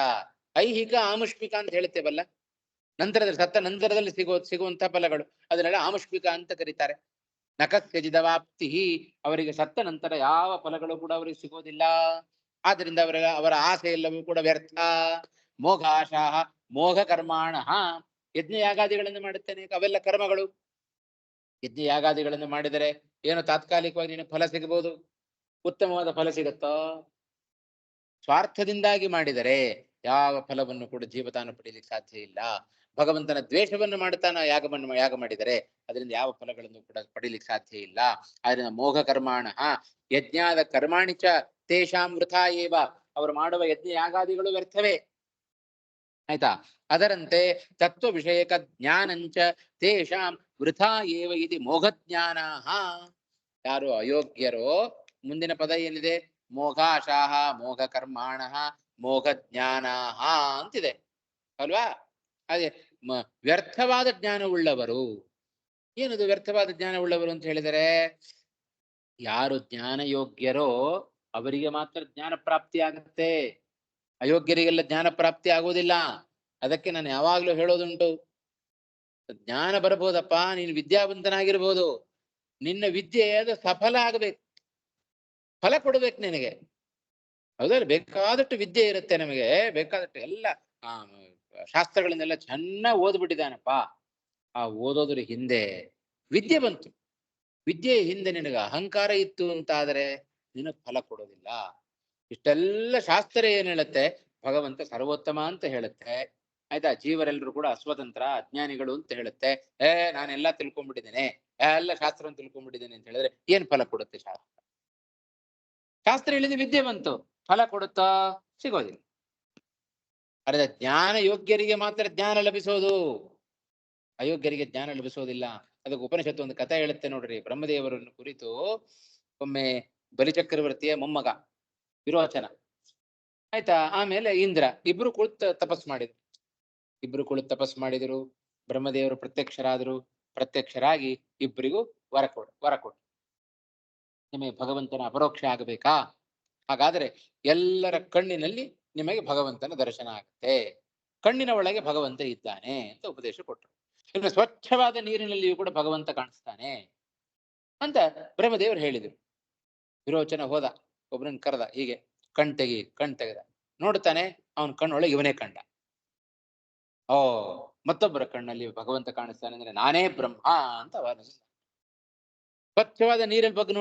S1: ಐಹಿಕ ಆಮುಷ್ಮಿಕ ಅಂತ ಹೇಳ್ತೇವಲ್ಲ, ನಂತರದಲ್ಲಿ ಸತ್ತ ನಂತರದಲ್ಲಿ ಸಿಗುವಂತಹ ಫಲಗಳು, ಅದನ್ನೆಲ್ಲ ಆಮುಷ್ಮಿಕ ಅಂತ ಕರೀತಾರೆ. ನಕಸ್ಯಜಿದವಾಪ್ತಿ, ಅವರಿಗೆ ಸತ್ತ ನಂತರ ಯಾವ ಫಲಗಳು ಕೂಡ ಅವರಿಗೆ ಸಿಗೋದಿಲ್ಲ. ಆದ್ರಿಂದ ಅವರ ಆಸೆ ಎಲ್ಲವೂ ಕೂಡ ವ್ಯರ್ಥ. ಮೋಘಾಶಾಹ ಮೋಘ ಕರ್ಮಾಣ. ಯಜ್ಞ ಯಾಗಾದಿಗಳನ್ನು ಮಾಡುತ್ತೇನೆ, ಅವೆಲ್ಲ ಕರ್ಮಗಳು. ಯಜ್ಞ ಯಾಗಾದಿಗಳನ್ನು ಮಾಡಿದರೆ ಏನು ತಾತ್ಕಾಲಿಕವಾಗಿ ನಿನಗೆ ಫಲ ಸಿಗಬಹುದು, ಉತ್ತಮವಾದ ಫಲ ಸಿಗುತ್ತೋ? ಸ್ವಾರ್ಥದಿಂದಾಗಿ ಮಾಡಿದರೆ ಯಾವ ಫಲವನ್ನು ಕೂಡ ಜೀವ ತಾನು ಪಡೀಲಿಕ್ಕೆ ಸಾಧ್ಯ ಇಲ್ಲ. ಭಗವಂತನ ದ್ವೇಷವನ್ನು ಮಾಡುತ್ತಾನ ಯಾಗ ಮಾಡಿದರೆ ಅದರಿಂದ ಯಾವ ಫಲಗಳನ್ನು ಕೂಡ ಪಡೀಲಿಕ್ಕೆ ಸಾಧ್ಯ ಇಲ್ಲ. ಆದ್ರಿಂದ ಮೋಘ ಕರ್ಮಾಣ ಯಜ್ಞಾದ ಕರ್ಮಾಣಿಚ ತೇಷಾಂ ವೃಥಾ ಏವ. ಅವರು ಮಾಡುವ ಯಜ್ಞ ಯಾಗಾದಿಗಳು ವ್ಯರ್ಥವೇ. ಆಯ್ತಾ? ಅದರಂತೆ ತತ್ವ ವಿಷಯಕ ಜ್ಞಾನಂಚ ತೇಷಾಂ ವೃಥಾ ಏವ ಇತಿ ಮೋಘಜ್ಞಾನ. ಯಾರು ಅಯೋಗ್ಯರೋ, ಮುಂದಿನ ಪದ ಏನಿದೆ? ಮೋಘಾಶಾಹ ಮೋಘ ಕರ್ಮಾಣ ಮೋಘ ಜ್ಞಾನ ಅಂತಿದೆ ಅಲ್ವಾ? ಅದೇ ವ್ಯರ್ಥವಾದ ಜ್ಞಾನವುಳ್ಳವರು. ಏನದು ವ್ಯರ್ಥವಾದ ಜ್ಞಾನವುಳ್ಳವರು ಅಂತ ಹೇಳಿದರೆ, ಯಾರು ಜ್ಞಾನ ಯೋಗ್ಯರೋ ಅವರಿಗೆ ಮಾತ್ರ ಜ್ಞಾನ ಪ್ರಾಪ್ತಿ ಆಗುತ್ತೆ, ಅಯೋಗ್ಯರಿಗೆಲ್ಲ ಜ್ಞಾನ ಪ್ರಾಪ್ತಿ ಆಗುವುದಿಲ್ಲ. ಅದಕ್ಕೆ ನಾನು ಯಾವಾಗ್ಲೂ ಹೇಳೋದುಂಟು, ಜ್ಞಾನ ಬರಬಹುದಪ್ಪ, ನೀನು ವಿದ್ಯಾವಂತನಾಗಿರ್ಬೋದು, ನಿನ್ನ ವಿದ್ಯೆ ಅದು ಸಫಲ ಆಗಬೇಕು, ಫಲ ಕೊಡ್ಬೇಕು ನಿನಗೆ. ಹೌದಲ್ಲ? ಬೇಕಾದಷ್ಟು ವಿದ್ಯೆ ಇರುತ್ತೆ ನಮಗೆ, ಬೇಕಾದಷ್ಟು ಎಲ್ಲ ಶಾಸ್ತ್ರಗಳನ್ನೆಲ್ಲ ಚೆನ್ನಾಗಿ ಓದ್ಬಿಟ್ಟಿದ್ದಾನಪ್ಪ. ಆ ಓದೋದ್ರ ಹಿಂದೆ ವಿದ್ಯೆ ಬಂತು, ವಿದ್ಯೆಯ ಹಿಂದೆ ನಿನಗೆ ಅಹಂಕಾರ ಇತ್ತು ಅಂತಾದರೆ ನಿನಗೆ ಫಲ ಕೊಡೋದಿಲ್ಲ. ಇಷ್ಟೆಲ್ಲ ಶಾಸ್ತ್ರ ಏನ್ ಹೇಳುತ್ತೆ? ಭಗವಂತ ಸರ್ವೋತ್ತಮ ಅಂತ ಹೇಳುತ್ತೆ. ಆಯ್ತಾ? ಜೀವರೆಲ್ಲರೂ ಕೂಡ ಅಸ್ವತಂತ್ರ ಅಜ್ಞಾನಿಗಳು ಅಂತ ಹೇಳುತ್ತೆ. ನಾನೆಲ್ಲ ತಿಳ್ಕೊಂಡ್ಬಿಟ್ಟಿದ್ದೇನೆ, ಎಲ್ಲ ಶಾಸ್ತ್ರವನ್ನು ತಿಳ್ಕೊಂಡ್ಬಿಟ್ಟಿದ್ದೇನೆ ಅಂತ ಹೇಳಿದ್ರೆ ಏನ್ ಫಲ ಕೊಡುತ್ತೆ ಶಾಸ್ತ್ರ? ಶಾಸ್ತ್ರ ಹೇಳಿದ ವಿದ್ಯೆ ಬಂತು, ಫಲ ಕೊಡುತ್ತಾ? ಸಿಗೋದಿಲ್ಲ. ಅದೇ ಜ್ಞಾನ ಯೋಗ್ಯರಿಗೆ ಮಾತ್ರ ಜ್ಞಾನ ಲಭಿಸೋದು, ಅಯೋಗ್ಯರಿಗೆ ಜ್ಞಾನ ಲಭಿಸೋದಿಲ್ಲ. ಅದಕ್ಕೆ ಉಪನಿಷತ್ತು ಒಂದು ಕಥೆ ಹೇಳುತ್ತೆ ನೋಡ್ರಿ. ಬ್ರಹ್ಮದೇವರನ್ನು ಕುರಿತು ಒಮ್ಮೆ ಬಲಿಚಕ್ರವರ್ತಿಯ ಮೊಮ್ಮಗ ವಿರೋಚನ, ಆಯ್ತಾ, ಆಮೇಲೆ ಇಂದ್ರ, ಇಬ್ರು ಕುಳಿತು ತಪಸ್ ಮಾಡಿದ್ರು. ಬ್ರಹ್ಮದೇವರು ಪ್ರತ್ಯಕ್ಷರಾದರು. ಪ್ರತ್ಯಕ್ಷರಾಗಿ ಇಬ್ಬರಿಗೂ ವರ ಕೊಟ್ಟು, ನಿಮಗೆ ಭಗವಂತನ ಅಪರೋಕ್ಷ ಆಗಬೇಕಾ? ಹಾಗಾದ್ರೆ ಎಲ್ಲರ ಕಣ್ಣಿನಲ್ಲಿ ನಿಮಗೆ ಭಗವಂತನ ದರ್ಶನ ಆಗುತ್ತೆ, ಕಣ್ಣಿನ ಒಳಗೆ ಭಗವಂತ ಇದ್ದಾನೆ ಅಂತ ಉಪದೇಶ ಕೊಟ್ಟರು. ಇನ್ನು ಸ್ವಚ್ಛವಾದ ನೀರಿನಲ್ಲಿಯೂ ಕೂಡ ಭಗವಂತ ಕಾಣಿಸ್ತಾನೆ ಅಂತ ಬ್ರಹ್ಮದೇವರು ಹೇಳಿದರು. ವಿರೋಚನ ಹೋದ, ಒಬ್ಬರನ್ನ ಕರೆದ, ಹೀಗೆ ಕಣ್ ತೆಗೆದ, ನೋಡ್ತಾನೆ, ಅವನ ಕಣ್ಣೊಳಗೆ ಇವನೇ ಕಂಡ. ಮತ್ತೊಬ್ಬರ ಕಣ್ಣಲ್ಲಿ ಭಗವಂತ ಕಾಣಿಸ್ತಾನೆ ಅಂದ್ರೆ ನಾನೇ ಬ್ರಹ್ಮ ಅಂತ ಸ್ವಚ್ಛವಾದ ನೀರಲ್ಲಿ ಬಗ್ಗಿ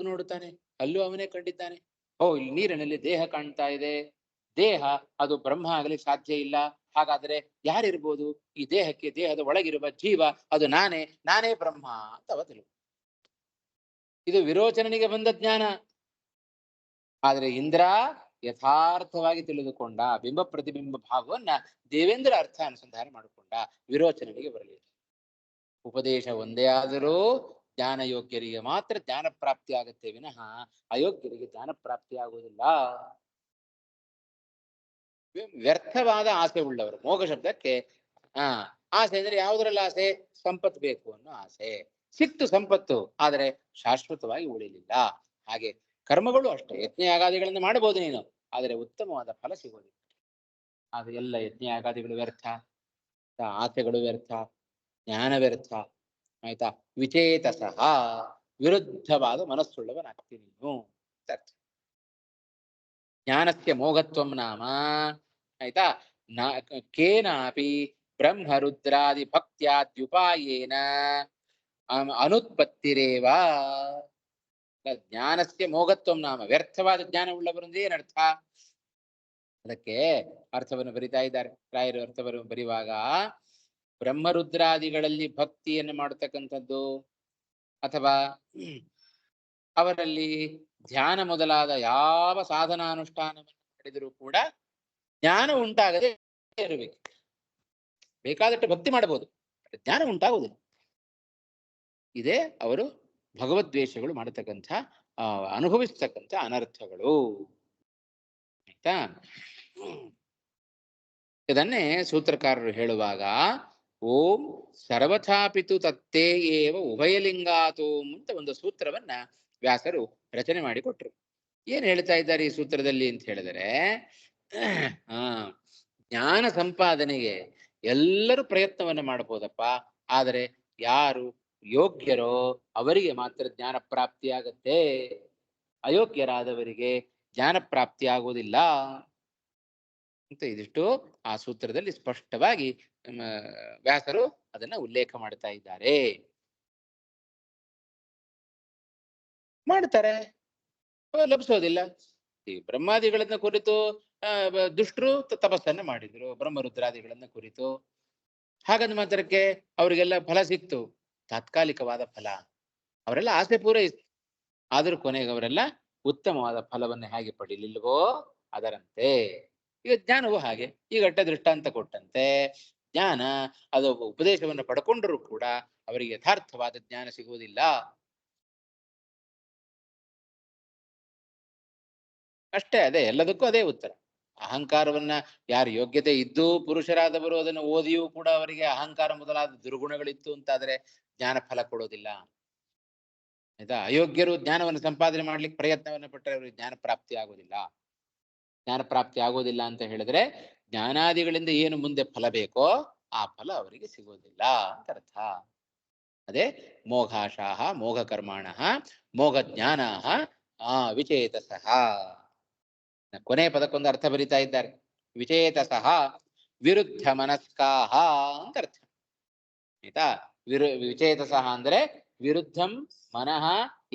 S1: ನೋಡುತ್ತಾನೆ, ಅಲ್ಲೂ ಅವನೇ ಕಂಡಿದ್ದಾನೆ. ಇಲ್ಲಿ ನೀರಿನಲ್ಲಿ ದೇಹ ಕಾಣ್ತಾ ಇದೆ, ದೇಹ ಅದು ಬ್ರಹ್ಮ ಆಗಲಿಕ್ಕೆ ಸಾಧ್ಯ ಇಲ್ಲ. ಹಾಗಾದ್ರೆ ಯಾರಿರ್ಬೋದು? ಈ ದೇಹಕ್ಕೆ, ದೇಹದ ಒಳಗಿರುವ ಜೀವ ಅದು ನಾನೇ ಬ್ರಹ್ಮ ಅಂತ ಇದು ವಿರೋಚನನಿಗೆ ಬಂದ ಜ್ಞಾನ. ಆದ್ರೆ ಇಂದ್ರ ಯಥಾರ್ಥವಾಗಿ ತಿಳಿದುಕೊಂಡ ಬಿಂಬ ಪ್ರತಿಬಿಂಬ ಭಾವವನ್ನ ದೇವೇಂದ್ರ ಅರ್ಥ ಅನುಸಂಧಾನ ಮಾಡಿಕೊಂಡ ವಿರೋಚನೆಗೆ ಬರಲಿಲ್ಲ. ಉಪದೇಶ ಒಂದೇ ಆದರೂ ಜ್ಞಾನ ಯೋಗ್ಯರಿಗೆ ಮಾತ್ರ ಜ್ಞಾನ ಪ್ರಾಪ್ತಿ ಆಗುತ್ತೆ ವಿನಃ ಅಯೋಗ್ಯರಿಗೆ ಜ್ಞಾನ ಪ್ರಾಪ್ತಿ ಆಗುವುದಿಲ್ಲ. ವ್ಯರ್ಥವಾದ ಆಸೆ ಉಳ್ಳವರು ಮೋಘ ಶಬ್ದಕ್ಕೆ ಆಸೆ ಅಂದ್ರೆ ಯಾವುದ್ರಲ್ಲಿ ಆಸೆ? ಸಂಪತ್ತು ಬೇಕು ಅನ್ನೋ ಆಸೆ. ಸಿಕ್ತು ಸಂಪತ್ತು, ಆದರೆ ಶಾಶ್ವತವಾಗಿ ಉಳಿಲಿಲ್ಲ. ಹಾಗೆ ಕರ್ಮಗಳು ಅಷ್ಟೇ. ಯಜ್ಞಯಾಗಾದಿಗಳನ್ನು ಮಾಡಬಹುದು ನೀನು, ಆದರೆ ಉತ್ತಮವಾದ ಫಲ ಸಿಗೋದಿಲ್ಲ. ಆಗ ಎಲ್ಲ ಯಜ್ಞಯಾಗಾದಿಗಳು ವ್ಯರ್ಥ, ಆಸೆಗಳು ವ್ಯರ್ಥ, ಜ್ಞಾನ ವ್ಯರ್ಥ. ಆಯ್ತಾ? ವಿಚೇತಸಃ ವಿರುದ್ಧವಾದ ಮನಸ್ಸುಳ್ಳವನಾಗ್ತೀನಿ ನೀನು. ಜ್ಞಾನಸ್ಯ ಮೋಘತ್ವಂ ನಾಮ ಆಯ್ತಾ ಕೇನಾಪಿ ಬ್ರಹ್ಮರುದ್ರಾದಿ ಭಕ್ತ್ಯಾದ್ಯುಪಾಯೇನ ಅನುತ್ಪತ್ತಿರೇವ. ಜ್ಞಾನಸ್ಯ ಮೋಘತ್ವಂ ನಾಮ ವ್ಯರ್ಥವಾದ ಜ್ಞಾನ ಉಳ್ಳವರಿಂದ ಏನರ್ಥ? ಅದಕ್ಕೆ ಅರ್ಥವನ್ನು ಬರಿತಾ ಇದ್ದಾರೆ ರಾಯರು. ಅರ್ಥವನ್ನು ಬರೆಯುವಾಗ ಬ್ರಹ್ಮರುದ್ರಾದಿಗಳಲ್ಲಿ ಭಕ್ತಿಯನ್ನು ಮಾಡತಕ್ಕಂಥದ್ದು ಅಥವಾ ಅವರಲ್ಲಿ ಧ್ಯಾನ ಮೊದಲಾದ ಯಾವ ಸಾಧನಾನುಷ್ಠಾನವನ್ನು ಮಾಡಿದರೂ ಕೂಡ ಜ್ಞಾನ ಉಂಟಾಗದೆ ಇರಬೇಕು. ಬೇಕಾದಷ್ಟು ಭಕ್ತಿ ಮಾಡಬಹುದು, ಜ್ಞಾನ ಉಂಟಾಗುವುದಿಲ್ಲ. ಇದೇ ಅವರು ಭಗವದ್ವೇಷಗಳು ಮಾಡತಕ್ಕಂಥ ಅನುಭವಿಸ್ತಕ್ಕಂಥ ಅನರ್ಥಗಳು. ಆಯ್ತಾ? ಇದನ್ನೇ ಸೂತ್ರಕಾರರು ಹೇಳುವಾಗ ಓಂ ಸರ್ವಥಾಪಿತು ತತ್ತೇ ಏವ ಉಭಯಲಿಂಗಾತೋಂ ಅಂತ ಒಂದು ಸೂತ್ರವನ್ನ ವ್ಯಾಸರು ರಚನೆ ಮಾಡಿಕೊಟ್ರು. ಏನ್ ಹೇಳ್ತಾ ಇದ್ದಾರೆ ಈ ಸೂತ್ರದಲ್ಲಿ ಅಂತ ಹೇಳಿದರೆ, ಜ್ಞಾನ ಸಂಪಾದನೆಗೆ ಎಲ್ಲರೂ ಪ್ರಯತ್ನವನ್ನು ಮಾಡಬಹುದಪ್ಪ, ಆದರೆ ಯಾರು ಯೋಗ್ಯರೋ ಅವರಿಗೆ ಮಾತ್ರ ಜ್ಞಾನ ಪ್ರಾಪ್ತಿಯಾಗತ್ತೆ, ಅಯೋಗ್ಯರಾದವರಿಗೆ ಜ್ಞಾನ ಪ್ರಾಪ್ತಿ ಆಗುವುದಿಲ್ಲ ಅಂತ ಇದಿಷ್ಟು ಆ ಸೂತ್ರದಲ್ಲಿ ಸ್ಪಷ್ಟವಾಗಿ ವ್ಯಾಸರು ಅದನ್ನ ಉಲ್ಲೇಖ ಮಾಡ್ತಾ ಇದ್ದಾರೆ. ಮಾಡ್ತಾರೆ, ಲಭಿಸೋದಿಲ್ಲ. ಈ ಬ್ರಹ್ಮಾದಿಗಳನ್ನ ಕುರಿತು ದುಷ್ಟರು ತಪಸ್ಸನ್ನ ಮಾಡಿದ್ರು, ಬ್ರಹ್ಮರುದ್ರಾದಿಗಳನ್ನ ಕುರಿತು. ಹಾಗಂದ ಮಾತ್ರಕ್ಕೆ ಅವರಿಗೆಲ್ಲ ಫಲ ಸಿಕ್ತು, ತಾತ್ಕಾಲಿಕವಾದ ಫಲ. ಅವರೆಲ್ಲ ಆಸೆ ಪೂರೈಸಿತು, ಆದರೂ ಕೊನೆಗೆ ಅವರೆಲ್ಲ ಉತ್ತಮವಾದ ಫಲವನ್ನು ಹೇಗೆ ಪಡೀಲಿಲ್ವೋ ಅದರಂತೆ ಈಗ ಜ್ಞಾನವು ಹಾಗೆ. ಈಗ ದೃಷ್ಟಾಂತ ಕೊಟ್ಟಂತೆ ಜ್ಞಾನ ಅದು ಉಪದೇಶವನ್ನು ಪಡ್ಕೊಂಡರೂ ಕೂಡ ಅವರಿಗೆ ಯಥಾರ್ಥವಾದ ಜ್ಞಾನ ಸಿಗುವುದಿಲ್ಲ. ಅಷ್ಟೇ, ಅದೇ ಎಲ್ಲದಕ್ಕೂ ಅದೇ ಉತ್ತರ. ಅಹಂಕಾರವನ್ನ ಯಾರು ಯೋಗ್ಯತೆ ಇದ್ದು ಪುರುಷರಾದವರು ಅದನ್ನು ಓದಿಯೂ ಕೂಡ ಅವರಿಗೆ ಅಹಂಕಾರ ಮೊದಲಾದ ದುರ್ಗುಣಗಳಿತ್ತು ಅಂತಾದ್ರೆ ಜ್ಞಾನ ಫಲ ಕೊಡೋದಿಲ್ಲ. ಆಯ್ತಾ? ಅಯೋಗ್ಯರು ಜ್ಞಾನವನ್ನು ಸಂಪಾದನೆ ಮಾಡ್ಲಿಕ್ಕೆ ಪ್ರಯತ್ನವನ್ನು ಪಟ್ಟರೆ ಅವರಿಗೆ ಜ್ಞಾನ ಪ್ರಾಪ್ತಿ ಆಗೋದಿಲ್ಲ. ಜ್ಞಾನ ಪ್ರಾಪ್ತಿ ಆಗೋದಿಲ್ಲ ಅಂತ ಹೇಳಿದ್ರೆ ಜ್ಞಾನಾದಿಗಳಿಂದ ಏನು ಮುಂದೆ ಫಲ ಬೇಕೋ ಆ ಫಲ ಅವರಿಗೆ ಸಿಗೋದಿಲ್ಲ ಅಂತ ಅರ್ಥ. ಅದೇ ಮೋಘಾಶಾಹ ಮೋಘ ಕರ್ಮಾಣಃ ಮೋಘ ಜ್ಞಾನಾಹ ವಿಚೇತಸಃ. ಕೊನೆ ಪದಕ್ಕೊಂದು ಅರ್ಥ ಬರಿತಾ ಇದ್ದಾರೆ. ವಿಚೇತಸಃ ವಿರುದ್ಧ ಮನಸ್ಕಾಹ ಅಂತ ಅರ್ಥ. ಆಯ್ತಾ? ವಿಚೇತಸಃ ಅಂದ್ರೆ ವಿರುದ್ಧಂ ಮನಃ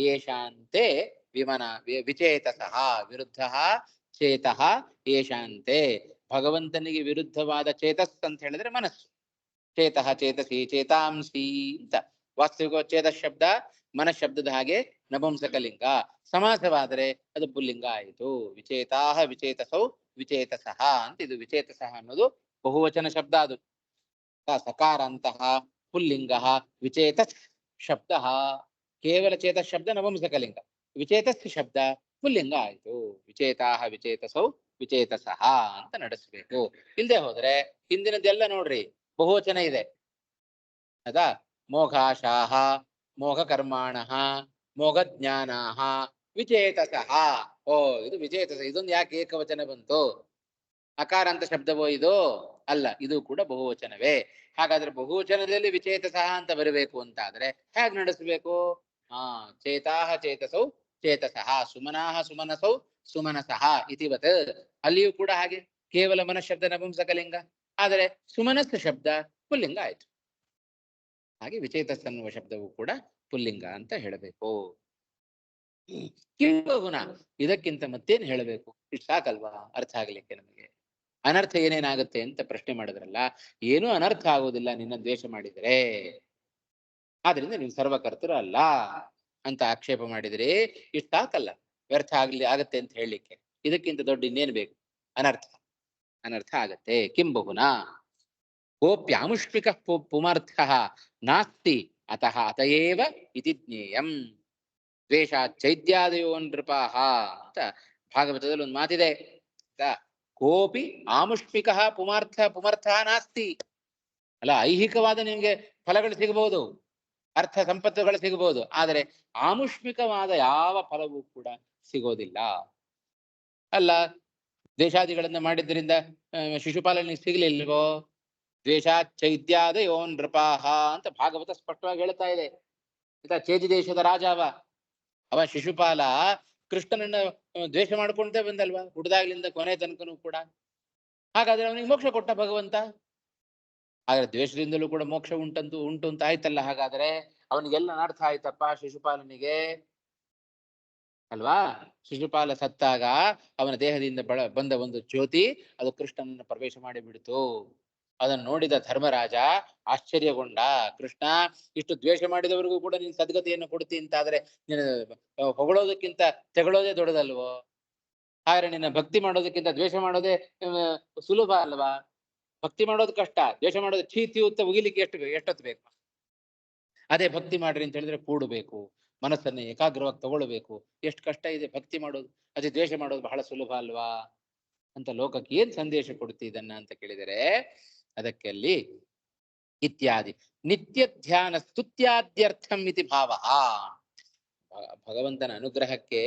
S1: ಏಷಾಂತೆ ವಿಮನ ವಿಚೇತಸಃ ವಿರುದ್ಧ ಚೇತಃ ಏಷಾಂತೆ. ಭಗವಂತನಿಗೆ ವಿರುದ್ಧವಾದ ಚೇತಸ್ ಅಂತ ಹೇಳಿದ್ರೆ ಮನಸ್ಸು. ಚೇತಃ ಚೇತಸಿ ಚೇತಾಂಸಿ ಅಂತ. ವಾಸ್ತವಿಕ ಚೇತಸ್ ಶಬ್ದ ಮನಃ ಶಬ್ದದ ಹಾಗೆ ನಪುಂಸಕಲಿಂಗ, ಸಮಾಸವಾದರೆ ಅದು ಪುಲ್ಲಿಂಗ ಆಯಿತು. ವಿಚೇತಾಹ ವಿಚೇತಸೌ ವಿಚೇತಸಃ ಅಂತ. ಇದು ವಿಚೇತಸಃ ಅನ್ನೋದು ಬಹುವಚನ ಶಬ್ದ. ಅದು ಸಕಾರಾಂತಹ ಪುಲ್ಲಿಂಗ, ವಿಚೇತಸ್ ಶಬ್ದ ಕೇವಲ ಚೇತಸ್ ಶಬ್ದ ನಪುಂಸಕಲಿಂಗ, ವಿಚೇತಸ್ ಶಬ್ದ ಪುಲ್ಲಿಂಗ ಆಯಿತು. ವಿಚೇತಾಹ ವಿಚೇತಸೌ ವಿಚೇತಸಃ ಅಂತ ನಡೆಸಬೇಕು. ಇಲ್ಲದೆ ಹೋದ್ರೆ ಹಿಂದಿನದೆಲ್ಲ ನೋಡ್ರಿ ಬಹುವಚನ ಇದೆ. ಅದಾ ಮೋಘಾಶಾಹ ಮೋಘ ಕರ್ಮಾಣಃ ಮೋಘ ಜ್ಞಾನಾಹ ವಿಚೇತಸಃ. ಓ, ಇದು ವಿಚೇತಸ. ಇದೊಂದು ಯಾಕೆ ಏಕವಚನ ಬಂತು? ಅಕಾರ ಅಂತ ಶಬ್ದವೋ ಇದು? ಅಲ್ಲ, ಇದು ಕೂಡ ಬಹುವಚನವೇ. ಹಾಗಾದ್ರೆ ಬಹುವಚನದಲ್ಲಿ ವಿಚೇತಸಃ ಅಂತ ಬರಬೇಕು ಅಂತಾದ್ರೆ ಹೇಗೆ ನಡೆಸಬೇಕು? ಚೇತಾಹ ಚೇತಸೌ ಚೇತಸಃ, ಸುಮನಾಹ ಸುಮನಸೌ ಸುಮನಸಃ ಇತಿವತ್. ಅಲ್ಲಿಯೂ ಕೂಡ ಹಾಗೆ ಕೇವಲ ಮನಃಶಬ್ದ ನಪುಂಸಕಲಿಂಗ, ಆದರೆ ಸುಮನಸ್ಸು ಶಬ್ದ ಪುಲ್ಲಿಂಗ ಆಯ್ತು. ಹಾಗೆ ವಿಚೇತಸ್ ಅನ್ನುವ ಶಬ್ದವು ಕೂಡ ಪುಲ್ಲಿಂಗ ಅಂತ ಹೇಳಬೇಕು. ಕಿಂಬಹುನ, ಇದಕ್ಕಿಂತ ಮತ್ತೇನು ಹೇಳಬೇಕು? ಇಷ್ಟು ಸಾಕಲ್ವಾ ಅರ್ಥ ಆಗ್ಲಿಕ್ಕೆ ನಮಗೆ? ಅನರ್ಥ ಏನೇನಾಗುತ್ತೆ ಅಂತ ಪ್ರಶ್ನೆ ಮಾಡಿದ್ರಲ್ಲ, ಏನೂ ಅನರ್ಥ ಆಗುವುದಿಲ್ಲ ನಿನ್ನ ದ್ವೇಷ ಮಾಡಿದರೆ. ಆದ್ರಿಂದ ನೀವು ಸರ್ವಕರ್ತರು ಅಲ್ಲ ಅಂತ ಆಕ್ಷೇಪ ಮಾಡಿದ್ರಿ. ಇಷ್ಟು ಸಾಕಲ್ಲ ವ್ಯರ್ಥ ಆಗತ್ತೆ ಅಂತ ಹೇಳಲಿಕ್ಕೆ. ಇದಕ್ಕಿಂತ ದೊಡ್ಡ ಇನ್ನೇನು ಬೇಕು? ಅನರ್ಥ ಅನರ್ಥ ಆಗತ್ತೆ. ಕಿಂ ಬಹುನಾ ಕೋಪ್ಯಾಮುಷ್ಮಿಕ ಪುಮರ್ಥ ನಾಸ್ತಿ ಅತಃ ಅತಯೇವ ಇತಿ ಜ್ಞೇಯಂ ದ್ವೇಷ ಚೈದ್ಯಾದಯೋ ನೃಪಾಹ ಅಂತ ಭಾಗವತದಲ್ಲಿ ಒಂದು ಮಾತಿದೆ. ಕೋಪಿ ಆಮುಷ್ಮಿಕ ಪುಮರ್ಥ ನಾಸ್ತಿ. ಅಲ್ಲ, ಐಹಿಕವಾದ ನಿಮ್ಗೆ ಫಲಗಳು ಸಿಗಬಹುದು, ಅರ್ಥ ಸಂಪತ್ತುಗಳು ಸಿಗಬಹುದು, ಆದರೆ ಆಮುಷ್ಮಿಕವಾದ ಯಾವ ಫಲವೂ ಕೂಡ ಸಿಗೋದಿಲ್ಲ. ಅಲ್ಲ, ದ್ವೇಷಾದಿಗಳನ್ನ ಮಾಡಿದ್ರಿಂದ ಶಿಶುಪಾಲನಿಗೆ ಸಿಗ್ಲಿಲ್ವೋ? ದ್ವೇಷ ಚೈದ್ಯಾದಯೋ ನೃಪಾಹ ಅಂತ ಭಾಗವತ ಸ್ಪಷ್ಟವಾಗಿ ಹೇಳ್ತಾ ಇದೆ. ಚೇದಿ ದೇಶದ ರಾಜ ಅವ ಶಿಶುಪಾಲ ಕೃಷ್ಣನನ್ನ ದ್ವೇಷ ಮಾಡ್ಕೊಂಡೇ ಬಂದಲ್ವಾ ಹುಡ್ದಾಗ್ಲಿಂದ ಕೊನೆ ತನಕನೂ ಕೂಡ. ಹಾಗಾದ್ರೆ ಅವನಿಗೆ ಮೋಕ್ಷ ಕೊಟ್ಟ ಭಗವಂತ. ಆದ್ರೆ ದ್ವೇಷದಿಂದಲೂ ಕೂಡ ಮೋಕ್ಷ ಉಂಟು ಅಂತ ಆಯ್ತಲ್ಲ. ಹಾಗಾದ್ರೆ ಅವನಿಗೆಲ್ಲ ಅರ್ಥ ಆಯ್ತಪ್ಪ ಶಿಶುಪಾಲನಿಗೆ ಅಲ್ವಾ. ಶಿಶುಪಾಲ ಸತ್ತಾಗ ಅವನ ದೇಹದಿಂದ ಬಂದ ಒಂದು ಜ್ಯೋತಿ ಅದು ಕೃಷ್ಣನನ್ನು ಪ್ರವೇಶ ಮಾಡಿಬಿಡ್ತು. ಅದನ್ನು ನೋಡಿದ ಧರ್ಮರಾಜ ಆಶ್ಚರ್ಯಗೊಂಡ. ಕೃಷ್ಣ, ಇಷ್ಟು ದ್ವೇಷ ಮಾಡಿದವರಿಗೂ ಕೂಡ ನೀನು ಸದ್ಗತಿಯನ್ನು ಕೊಡ್ತಿ ಅಂತಾದ್ರೆ ನೀನು ಹೊಗಳೋದಕ್ಕಿಂತ ತೆಗಳೋದೇ ದೊಡ್ಡದಲ್ವೋ? ಹಾಗಾದ್ರೆ ನಿನ್ನ ಭಕ್ತಿ ಮಾಡೋದಕ್ಕಿಂತ ದ್ವೇಷ ಮಾಡೋದೇ ಸುಲಭ ಅಲ್ವಾ? ಭಕ್ತಿ ಮಾಡೋದು ಕಷ್ಟ, ದ್ವೇಷ ಮಾಡೋದು ಚೀತಿ ಉತ್ತ ಉಗಿಲಿಕ್ಕೆ ಎಷ್ಟೊತ್ತು ಬೇಕು? ಅದೇ ಭಕ್ತಿ ಮಾಡ್ರಿ ಅಂತ ಹೇಳಿದ್ರೆ ಕೂಡಬೇಕು, ಮನಸ್ಸನ್ನು ಏಕಾಗ್ರವಾಗಿ ತಗೊಳ್ಬೇಕು. ಎಷ್ಟು ಕಷ್ಟ ಇದೆ ಭಕ್ತಿ ಮಾಡೋದು, ಅದೇ ದ್ವೇಷ ಮಾಡೋದು ಬಹಳ ಸುಲಭ ಅಲ್ವಾ ಅಂತ ಲೋಕಕ್ಕೆ ಏನ್ ಸಂದೇಶ ಕೊಡ್ತಿ ಇದನ್ನ ಅಂತ ಕೇಳಿದರೆ, ಅದಕ್ಕೆ ಅಲ್ಲಿ ಇತ್ಯಾದಿ ನಿತ್ಯ ಧ್ಯಾನ ಸ್ತುತ್ಯಾದ್ಯರ್ಥಂ ಇತಿ ಭಾವ. ಭಗವಂತನ ಅನುಗ್ರಹಕ್ಕೆ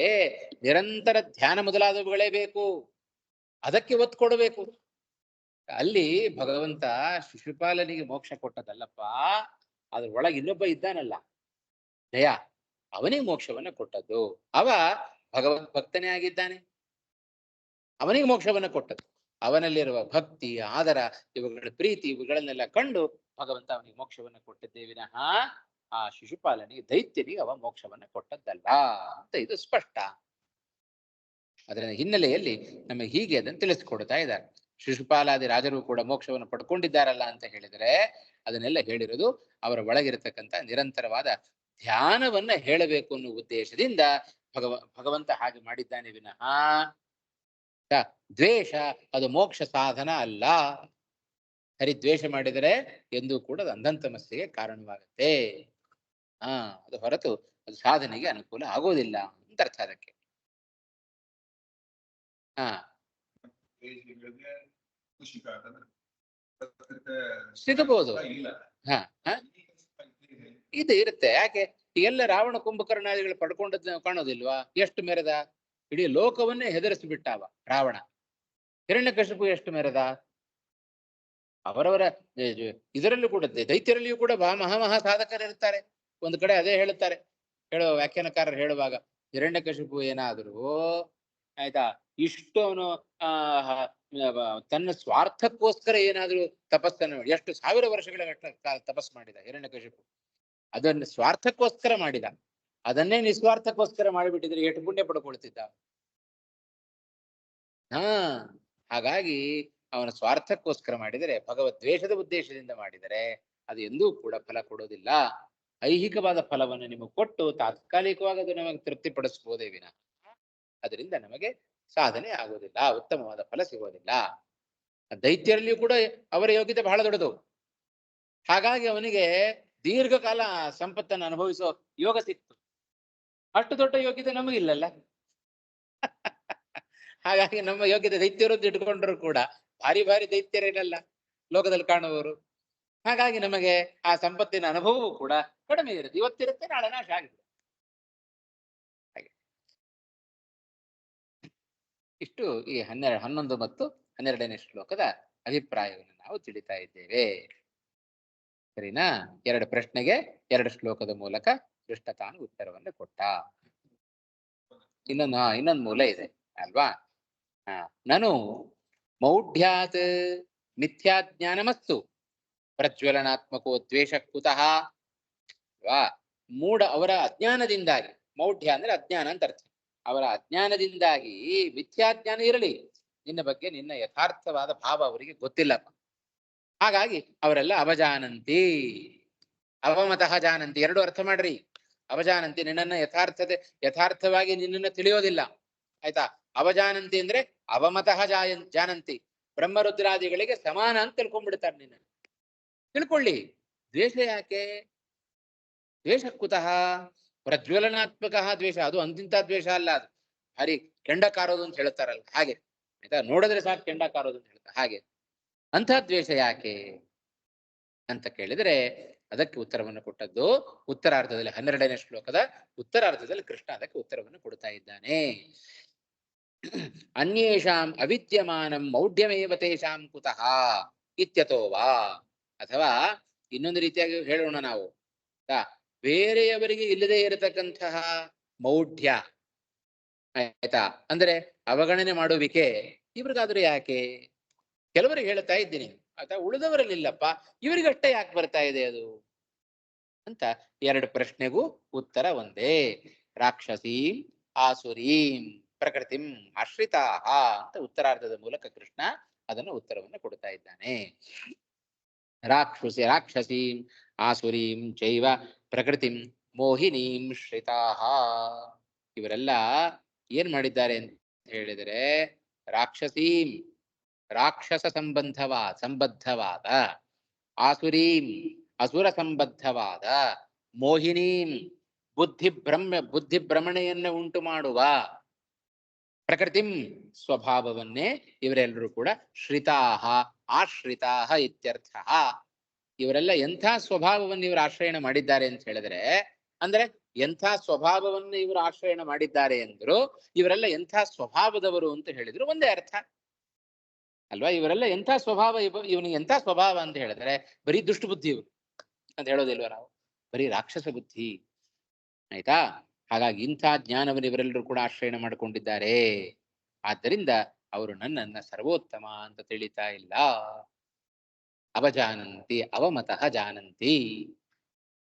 S1: ನಿರಂತರ ಧ್ಯಾನ ಮೊದಲಾದವುಗಳೇ ಬೇಕು, ಅದಕ್ಕೆ ಒತ್ತು ಕೊಡಬೇಕು. ಅಲ್ಲಿ ಭಗವಂತ ಶಿಶುಪಾಲನಿಗೆ ಮೋಕ್ಷ ಕೊಟ್ಟದಲ್ಲಪ್ಪ, ಅದ್ರ ಒಳಗೆ ಇನ್ನೊಬ್ಬ ಇದ್ದಾನಲ್ಲ ಜಯ, ಅವನಿಗೆ ಮೋಕ್ಷವನ್ನ ಕೊಟ್ಟದ್ದು. ಅವ ಭಗವತ್ ಭಕ್ತನೇ ಆಗಿದ್ದಾನೆ, ಅವನಿಗೆ ಮೋಕ್ಷವನ್ನ ಕೊಟ್ಟದ್ದು. ಅವನಲ್ಲಿರುವ ಭಕ್ತಿ, ಆದರ, ಇವುಗಳ ಪ್ರೀತಿ, ಇವುಗಳನ್ನೆಲ್ಲ ಕಂಡು ಭಗವಂತ ಅವನಿಗೆ ಮೋಕ್ಷವನ್ನ ಕೊಟ್ಟದ್ದೇ ವಿನಃ ಆ ಶಿಶುಪಾಲನಿಗೆ ದೈತ್ಯನಿಗೆ ಅವ ಮೋಕ್ಷವನ್ನ ಕೊಟ್ಟದ್ದಲ್ಲ ಅಂತ ಇದು ಸ್ಪಷ್ಟ. ಅದರ ಹಿನ್ನೆಲೆಯಲ್ಲಿ ನಮಗೆ ಹೀಗೆ ಅದನ್ನು ತಿಳಿಸ್ಕೊಡ್ತಾ ಇದ್ದಾರೆ. ಶಿಶುಪಾಲಾದಿ ರಾಜರು ಕೂಡ ಮೋಕ್ಷವನ್ನು ಪಡ್ಕೊಂಡಿದ್ದಾರಲ್ಲ ಅಂತ ಹೇಳಿದರೆ ಅದನ್ನೆಲ್ಲ ಹೇಳಿರೋದು ಅವರ ಒಳಗಿರತಕ್ಕಂಥ ನಿರಂತರವಾದ ಧ್ಯಾನವನ್ನ ಹೇಳಬೇಕು ಅನ್ನೋ ಉದ್ದೇಶದಿಂದ ಭಗವಂತ ಹಾಗೆ ಮಾಡಿದ್ದಾನೆ ವಿನಃ ದ್ವೇಷ ಅದು ಮೋಕ್ಷ ಸಾಧನ ಅಲ್ಲ. ಸರಿ, ದ್ವೇಷ ಮಾಡಿದರೆ ಎಂದೂ ಕೂಡ ಅದು ಅಂಧಂತಮಸ್ಸಿಗೆ ಕಾರಣವಾಗುತ್ತೆ. ಅದು ಹೊರತು ಅದು ಸಾಧನೆಗೆ ಅನುಕೂಲ ಆಗೋದಿಲ್ಲ ಅಂತ ಅರ್ಥ. ಅದಕ್ಕೆ ಸಿಗಬಹುದು. ಇದು ಇರುತ್ತೆ. ಯಾಕೆ ಎಲ್ಲ ರಾವಣ ಕುಂಭಕರ್ಣಾದಿಗಳು ಪಡ್ಕೊಂಡದ್ ನಾವು ಕಾಣೋದಿಲ್ವಾ? ಎಷ್ಟು ಮೆರೆದ, ಇಡೀ ಲೋಕವನ್ನೇ ಹೆದರಿಸಿಬಿಟ್ಟಾವ ರಾವಣ. ಹಿರಣ್ಯಕಶಿಪು ಎಷ್ಟು ಮೆರೆದ. ಅವರವರ ಇದರಲ್ಲೂ ಕೂಡ ದೈತ್ಯರಲ್ಲಿಯೂ ಕೂಡ ಮಹಾ ಸಾಧಕರಿರ್ತಾರೆ. ಒಂದು ಕಡೆ ಅದೇ ಹೇಳುತ್ತಾರೆ, ಹೇಳುವ ವ್ಯಾಖ್ಯಾನಕಾರರು ಹೇಳುವಾಗ, ಹಿರಣ್ಯಕಶಿಪು ಏನಾದರೂ ಆಯ್ತಾ ಇಷ್ಟು ಅವನು ತನ್ನ ಸ್ವಾರ್ಥಕ್ಕೋಸ್ಕರ ಏನಾದ್ರೂ ತಪಸ್ಸನ್ನು, ಎಷ್ಟು 1000 ವರ್ಷಗಳ ತಪಸ್ ಮಾಡಿದ ಹಿರಣ್ಯಕಶಿಪು, ಅದನ್ನು ಸ್ವಾರ್ಥಕ್ಕೋಸ್ಕರ ಮಾಡಿದ. ಅದನ್ನೇ ನಿಸ್ವಾರ್ಥಕ್ಕೋಸ್ಕರ ಮಾಡಿಬಿಟ್ಟಿದ್ರೆ ಎಷ್ಟು ಪುಣ್ಯ ಪಡ್ಕೊಳ್ತಿದ್ದ. ಹಾಗಾಗಿ ಅವನ ಸ್ವಾರ್ಥಕ್ಕೋಸ್ಕರ ಮಾಡಿದರೆ, ಭಗವದ್ವೇಷದ ಉದ್ದೇಶದಿಂದ ಮಾಡಿದರೆ ಅದು ಎಂದೂ ಕೂಡ ಫಲ ಕೊಡೋದಿಲ್ಲ. ಐಹಿಕವಾದ ಫಲವನ್ನು ನಿಮಗೆ ಕೊಟ್ಟು ತಾತ್ಕಾಲಿಕವಾಗಿ ಅದು ನಮಗೆ ತೃಪ್ತಿಪಡಿಸಬಹುದೇ ವಿನ ಅದರಿಂದ ನಮಗೆ ಸಾಧನೆ ಆಗೋದಿಲ್ಲ, ಉತ್ತಮವಾದ ಫಲ ಸಿಗೋದಿಲ್ಲ. ದೈತ್ಯರಲ್ಲಿಯೂ ಕೂಡ ಅವರ ಯೋಗ್ಯತೆ ಬಹಳ ದೊಡ್ಡದು. ಹಾಗಾಗಿ ಅವನಿಗೆ ದೀರ್ಘಕಾಲ ಸಂಪತ್ತನ್ನು ಅನುಭವಿಸೋ ಯೋಗ ಸಿಕ್ತು. ಅಷ್ಟು ದೊಡ್ಡ ಯೋಗ್ಯತೆ ನಮಗಿಲ್ಲಲ್ಲ. ಹಾಗಾಗಿ ನಮ್ಮ ಯೋಗ್ಯತೆ ದೈತ್ಯರು ಇಟ್ಕೊಂಡ್ರು ಕೂಡ ಭಾರಿ ದೈತ್ಯರೇನಲ್ಲ ಲೋಕದಲ್ಲಿ ಕಾಣುವವರು. ಹಾಗಾಗಿ ನಮಗೆ ಆ ಸಂಪತ್ತಿನ ಅನುಭವವೂ ಕೂಡ ಕಡಿಮೆ ಇರುತ್ತೆ. ಇವತ್ತಿರುತ್ತೆ, ನಾಳೆ ನಾಶ ಆಗಿದೆ. ಹಾಗೆ ಇಷ್ಟು ಈ 11 ಮತ್ತು 12ನೇ ಶ್ಲೋಕದ ಅಭಿಪ್ರಾಯವನ್ನು ನಾವು ತಿಳಿತಾ ಇದ್ದೇವೆ. ಸರಿನಾ? 2 ಪ್ರಶ್ನೆಗೆ 2 ಶ್ಲೋಕದ ಮೂಲಕ ಕೃಷ್ಣ ತಾನು ಉತ್ತರವನ್ನು ಕೊಟ್ಟ. ಇನ್ನೊಂದು ಮೂಲ ಇದೆ ಅಲ್ವಾ? ನಾನು ಮೌಢ್ಯಾತ್ ಮಿಥ್ಯಾಜ್ಞಾನಮಸ್ತು ಪ್ರಜ್ವಲನಾತ್ಮಕೋ ದ್ವೇಷ ಕುತಃ. ಮೂಢ ಅವರ ಅಜ್ಞಾನದಿಂದಾಗಿ, ಮೌಢ್ಯ ಅಂದ್ರೆ ಅಜ್ಞಾನ ಅಂತ ಅರ್ಥ. ಅವರ ಅಜ್ಞಾನದಿಂದಾಗಿ ಮಿಥ್ಯಾಜ್ಞಾನ ಇರಲಿ, ನಿನ್ನ ಬಗ್ಗೆ ನಿನ್ನ ಯಥಾರ್ಥವಾದ ಭಾವ ಅವರಿಗೆ ಗೊತ್ತಿಲ್ಲಪ್ಪ. ಹಾಗಾಗಿ ಅವರೆಲ್ಲ ಅವಜಾನಂತಿ, ಅವಮತಃ ಜಾನಂತಿ, 2 ಅರ್ಥ ಮಾಡ್ರಿ. ಅವಜಾನಂತಿ, ನಿನ್ನನ್ನ ಯಥಾರ್ಥವಾಗಿ ನಿನ್ನನ್ನು ತಿಳಿಯೋದಿಲ್ಲ, ಆಯ್ತಾ? ಅವಜಾನಂತಿ ಅಂದ್ರೆ ಅವಮತಃ ಜಾನಂತಿ, ಬ್ರಹ್ಮರುದ್ರಾದಿಗಳಿಗೆ ಸಮಾನ ಅಂತ ತಿಳ್ಕೊಂಡ್ಬಿಡ್ತಾರೆ. ನಿನ್ನ ತಿಳ್ಕೊಳ್ಳಿ. ದ್ವೇಷ ಯಾಕೆ? ದ್ವೇಷ ಕುತಃ? ಪ್ರಜ್ವಲನಾತ್ಮಕ ದ್ವೇಷ. ಅದು ಅಂತಿಂತ ದ್ವೇಷ ಅಲ್ಲ, ಅದು ಹರಿ ಕೆಂಡ ಕಾರೋದು ಅಂತ ಹೇಳ್ತಾರಲ್ಲ ಹಾಗೆ. ಆಯ್ತಾ? ನೋಡಿದ್ರೆ ಸಾಕು ಕೆಂಡ ಕಾರೋದು ಅಂತ ಹೇಳ್ತಾರೆ ಹಾಗೆ. ಅಂಥ ದ್ವೇಷ ಯಾಕೆ ಅಂತ ಕೇಳಿದ್ರೆ ಅದಕ್ಕೆ ಉತ್ತರವನ್ನು ಕೊಟ್ಟದ್ದು ಉತ್ತರಾರ್ಧದಲ್ಲಿ 12ನೇ ಶ್ಲೋಕದ ಉತ್ತರಾರ್ಧದಲ್ಲಿ ಕೃಷ್ಣ ಅದಕ್ಕೆ ಉತ್ತರವನ್ನು ಕೊಡ್ತಾ ಇದ್ದಾನೆ. ಅನ್ಯೇಷಾಂ ಅವಿದ್ಯಮಾನಂ ಮೌಢ್ಯಮೇವ ತೇಷಾಂ ಕುತಃ ಇತ್ಯತೋವಾ. ಅಥವಾ ಇನ್ನೊಂದು ರೀತಿಯಾಗಿ ಹೇಳೋಣ ನಾವು, ಬೇರೆಯವರಿಗೆ ಇಲ್ಲದೆ ಇರತಕ್ಕಂತಹ ಮೌಢ್ಯ, ಆಯ್ತಾ, ಅಂದ್ರೆ ಅವಗಣನೆ ಮಾಡುವಿಕೆ ಇವ್ರಿಗಾದ್ರೂ ಯಾಕೆ? ಕೆಲವರಿಗೆ ಹೇಳ್ತಾ ಇದ್ದೀನಿ ಆಯ್ತಾ, ಉಳಿದವರಲ್ಲಿಲ್ಲಪ್ಪ, ಇವರಿಗಷ್ಟೇ ಯಾಕೆ ಬರ್ತಾ ಇದೆ ಅದು ಅಂತ. ಎರಡು ಪ್ರಶ್ನೆಗೂ ಉತ್ತರ ಒಂದೇ. ರಾಕ್ಷಸೀಂ ಆಸುರೀಂ ಪ್ರಕೃತಿಂ ಆಶ್ರಿತಾ ಅಂತ ಉತ್ತರಾರ್ಧದ ಮೂಲಕ ಕೃಷ್ಣ ಅದನ್ನು ಉತ್ತರವನ್ನು ಕೊಡ್ತಾ ಇದ್ದಾನೆ. ರಾಕ್ಷಸೀಂ ಆಸುರೀಂ ಚೈವ ಪ್ರಕೃತಿಂ ಮೋಹಿನೀಂ ಶ್ರಿತಾಃ. ಇವರೆಲ್ಲ ಏನ್ ಮಾಡಿದ್ದಾರೆ ಅಂತ ಹೇಳಿದರೆ, ರಾಕ್ಷಸೀಂ ರಾಕ್ಷಸ ಸಂಬದ್ಧವಾದ, ಆಸುರೀಂ ಅಸುರ ಸಂಬದ್ಧವಾದ, ಮೋಹಿನೀಂ ಬುದ್ಧಿಭ್ರಮಣೆಯನ್ನು ಉಂಟು ಮಾಡುವ, ಪ್ರಕೃತಿಂ ಸ್ವಭಾವವನ್ನೇ ಇವರೆಲ್ಲರೂ ಕೂಡ ಶ್ರಿತಾಹ ಆಶ್ರಿತಾಹ ಇತ್ಯರ್ಥ. ಇವರೆಲ್ಲ ಎಂಥ ಸ್ವಭಾವವನ್ನು ಇವರು ಆಶ್ರಯಣ ಮಾಡಿದ್ದಾರೆ ಅಂತ ಹೇಳಿದ್ರೆ, ಅಂದ್ರೆ ಎಂಥ ಸ್ವಭಾವವನ್ನು ಇವರು ಆಶ್ರಯಣ ಮಾಡಿದ್ದಾರೆ ಅಂದ್ರು, ಇವರೆಲ್ಲ ಎಂಥ ಸ್ವಭಾವದವರು ಅಂತ ಹೇಳಿದ್ರು ಒಂದೇ ಅರ್ಥ ಅಲ್ವಾ? ಇವರೆಲ್ಲ ಎಂಥ ಸ್ವಭಾವ, ಇವನಿಗೆ ಎಂಥ ಸ್ವಭಾವ ಅಂತ ಹೇಳಿದ್ರೆ ಬರೀ ದುಷ್ಟು ಬುದ್ಧಿ ಇವರು ಅಂತ ಹೇಳೋದಿಲ್ವ ನಾವು, ಬರೀ ರಾಕ್ಷಸ ಬುದ್ಧಿ. ಆಯ್ತಾ? ಹಾಗಾಗಿ ಇಂಥ ಜ್ಞಾನವನ್ನು ಇವರೆಲ್ಲರೂ ಕೂಡ ಆಶ್ರಯಣ ಮಾಡಿಕೊಂಡಿದ್ದಾರೆ. ಆದ್ದರಿಂದ ಅವರು ನನ್ನನ್ನ ಸರ್ವೋತ್ತಮ ಅಂತ ತಿಳಿತಾ ಇಲ್ಲ. ಅವಜಾನಂತಿ ಅವಮತಃ ಜಾನಂತಿ,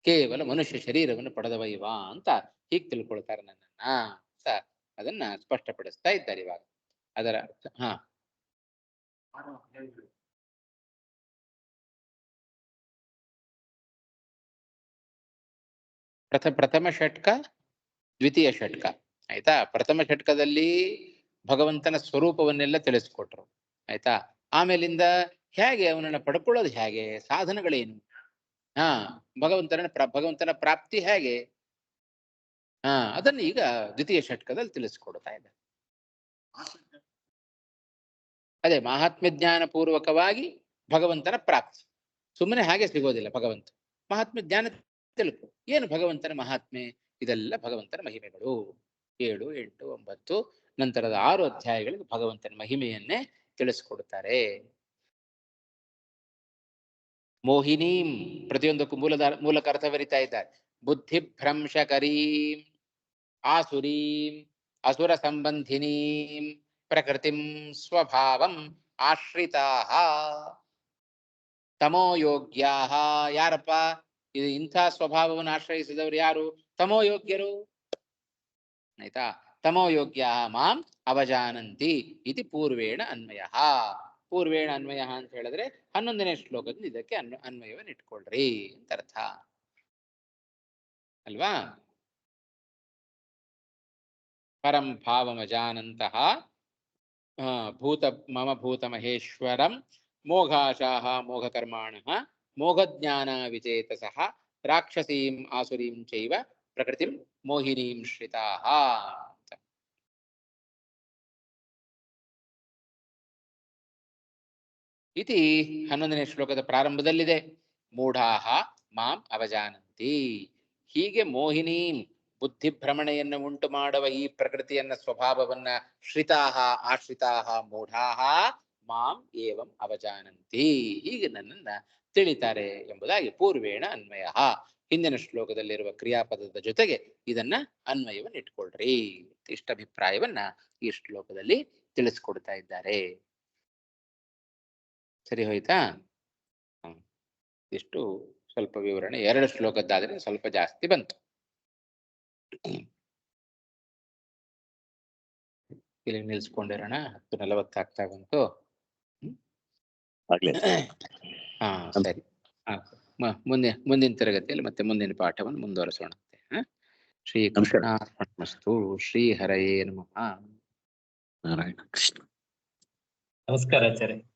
S1: ಕೇವಲ ಮನುಷ್ಯ ಶರೀರವನ್ನು ಪಡೆದವೈವ ಅಂತ ಹೀಗೆ ತಿಳ್ಕೊಳ್ತಾರೆ ನನ್ನನ್ನ ಅಂತ ಅದನ್ನ ಸ್ಪಷ್ಟಪಡಿಸ್ತಾ ಇದ್ದಾರೆ ಇವಾಗ. ಅದರ ಪ್ರಥಮ ಷಟ್ಕ ದ್ವಿತೀಯ ಷಟ್ಕ. ಆಯ್ತಾ? ಪ್ರಥಮ ಷಟ್ಕದಲ್ಲಿ ಭಗವಂತನ ಸ್ವರೂಪವನ್ನೆಲ್ಲ ತಿಳಿಸ್ಕೊಟ್ರು. ಆಯ್ತಾ? ಆಮೇಲಿಂದ ಹೇಗೆ ಅವನನ್ನ ಪಡ್ಕೊಳ್ಳೋದು, ಹೇಗೆ ಸಾಧನಗಳೇನು, ಭಗವಂತನ ಪ್ರಾಪ್ತಿ ಹೇಗೆ, ಅದನ್ನು ಈಗ ದ್ವಿತೀಯ ಷಟ್ಕದಲ್ಲಿ ತಿಳಿಸ್ಕೊಡ್ತಾ ಇದ್ದಾರೆ. ಅದೇ ಮಹಾತ್ಮ್ಯ ಜ್ಞಾನ ಪೂರ್ವಕವಾಗಿ ಭಗವಂತನ ಪ್ರಾಪ್ತಿ. ಸುಮ್ಮನೆ ಹಾಗೆ ಸಿಗೋದಿಲ್ಲ ಭಗವಂತ. ಮಹಾತ್ಮ್ಯ ಜ್ಞಾನ ತಿಳ್ಕೊ. ಏನು ಭಗವಂತನ ಮಹಾತ್ಮೆ? ಇದೆಲ್ಲ ಭಗವಂತನ ಮಹಿಮೆಗಳು. 7, 8, 9 ನಂತರದ 6 ಅಧ್ಯಾಯಗಳಿಗೆ ಭಗವಂತನ ಮಹಿಮೆಯನ್ನೇ ತಿಳಿಸ್ಕೊಡ್ತಾರೆ. ಮೋಹಿನೀಂ ಪ್ರತಿಯೊಂದಕ್ಕೂ ಮೂಲಕ ಅರ್ಥ ಬರಿತಾ ಇದ್ದಾರೆ. ಬುದ್ಧಿಭ್ರಂಶಕರೀಂ ಆಸುರೀಂ ಅಸುರ ಸಂಬಂಧಿನೀಂ ಪ್ರಕೃತಿಂ ಸ್ವಭಾವಂ ಆಶ್ರಿತಾಃ ತಮೋಯೋಗ್ಯಾಃ. ಯಾರಪ್ಪ ಇದು? ಇಂಥ ಸ್ವಭಾವವನ್ನು ಆಶ್ರಯಿಸಿದವರು ಯಾರು? ತಮೋಯೋಗ್ಯರು. ಆಯ್ತಾ? ತಮೋಯೋಗ್ಯಾಃ ಮಾಂ ಅವಜಾನಂತಿ ಇತಿ ಪೂರ್ವೇಣ ಅನ್ವಯ. ಪೂರ್ವೇಣ ಅನ್ವಯ ಅಂತ ಹೇಳಿದ್ರೆ 11ನೇ ಶ್ಲೋಕದಿಂದ ಇದಕ್ಕೆ ಅನ್ವಯವನ್ನು ಇಟ್ಕೊಳ್ರಿ ಅಂತ ಅರ್ಥ ಅಲ್ವಾ? ಪರಂ ಭಾವಮಜಾನಂತಹ ಮಮ ಭೂತ ಮಹೇಶ್ವರಂ ಮೋಘಾಶಾಹ ಮೋಘಕರ್ಮಾಣಃ ಮೋಘಜ್ಞಾನ ವಿಚೇತಸಃ ರಾಕ್ಷಸೀಂ ಆಸುರೀಂ ಚೈವ ಪ್ರಕೃತಿಂ ಮೋಹಿನೀಂ ಶ್ರಿತಾಃ. ಇತಿ 11ನೇ ಶ್ಲೋಕದ ಪ್ರಾರಂಭದಲ್ಲಿದೆ. ಮೂಢಾಹ ಮಾಂ ಅವಜಾನಂತಿ. ಹೀಗೆ ಮೋಹಿನೀಂ ಬುದ್ಧಿಭ್ರಮಣೆಯನ್ನು ಉಂಟು ಮಾಡುವ ಈ ಪ್ರಕೃತಿಯನ್ನ ಸ್ವಭಾವವನ್ನ ಶ್ರಿತಾಹ ಆಶ್ರಿತಾಹ ಮೂಢಾಹ ಮಾಂ ಏವಂ ಅವಜಾನಂತಿ, ಹೀಗೆ ನನ್ನನ್ನ ತಿಳಿತಾರೆ ಎಂಬುದಾಗಿ ಪೂರ್ವೇಣ ಅನ್ವಯ. ಹಿಂದಿನ ಶ್ಲೋಕದಲ್ಲಿರುವ ಕ್ರಿಯಾಪದದ ಜೊತೆಗೆ ಇದನ್ನ ಅನ್ವಯವನ್ನು ಇಟ್ಕೊಳ್ರಿ. ಇಷ್ಟಭಿಪ್ರಾಯವನ್ನ ಈ ಶ್ಲೋಕದಲ್ಲಿ ತಿಳಿಸ್ಕೊಡ್ತಾ ಇದ್ದಾರೆ. ಸರಿ ಹೋಯ್ತಾ? ಇಷ್ಟು ಸ್ವಲ್ಪ ವಿವರಣೆ. 2 ಶ್ಲೋಕದ್ದಾದ್ರೆ ಸ್ವಲ್ಪ ಜಾಸ್ತಿ ಬಂತು. ಇಲ್ಲಿ ನಿಲ್ಸ್ಕೊಂಡಿರೋಣ. 10:40 ಆಗ್ತಾ ಬಂತು. ಸರಿ. ಮುಂದಿನ ತರಗತಿಯಲ್ಲಿ ಮತ್ತೆ ಮುಂದಿನ ಪಾಠವನ್ನು ಮುಂದುವರಿಸೋಣ. ಶ್ರೀ ಕೃಷ್ಣಾರ್ಪಣಮಸ್ತು. ಶ್ರೀ ಹರಯೇ ನಮಃ.
S2: ನಾರಾಯಣ ಕೃಷ್ಣ.
S3: ನಮಸ್ಕಾರ ಆಚಾರ್ಯ.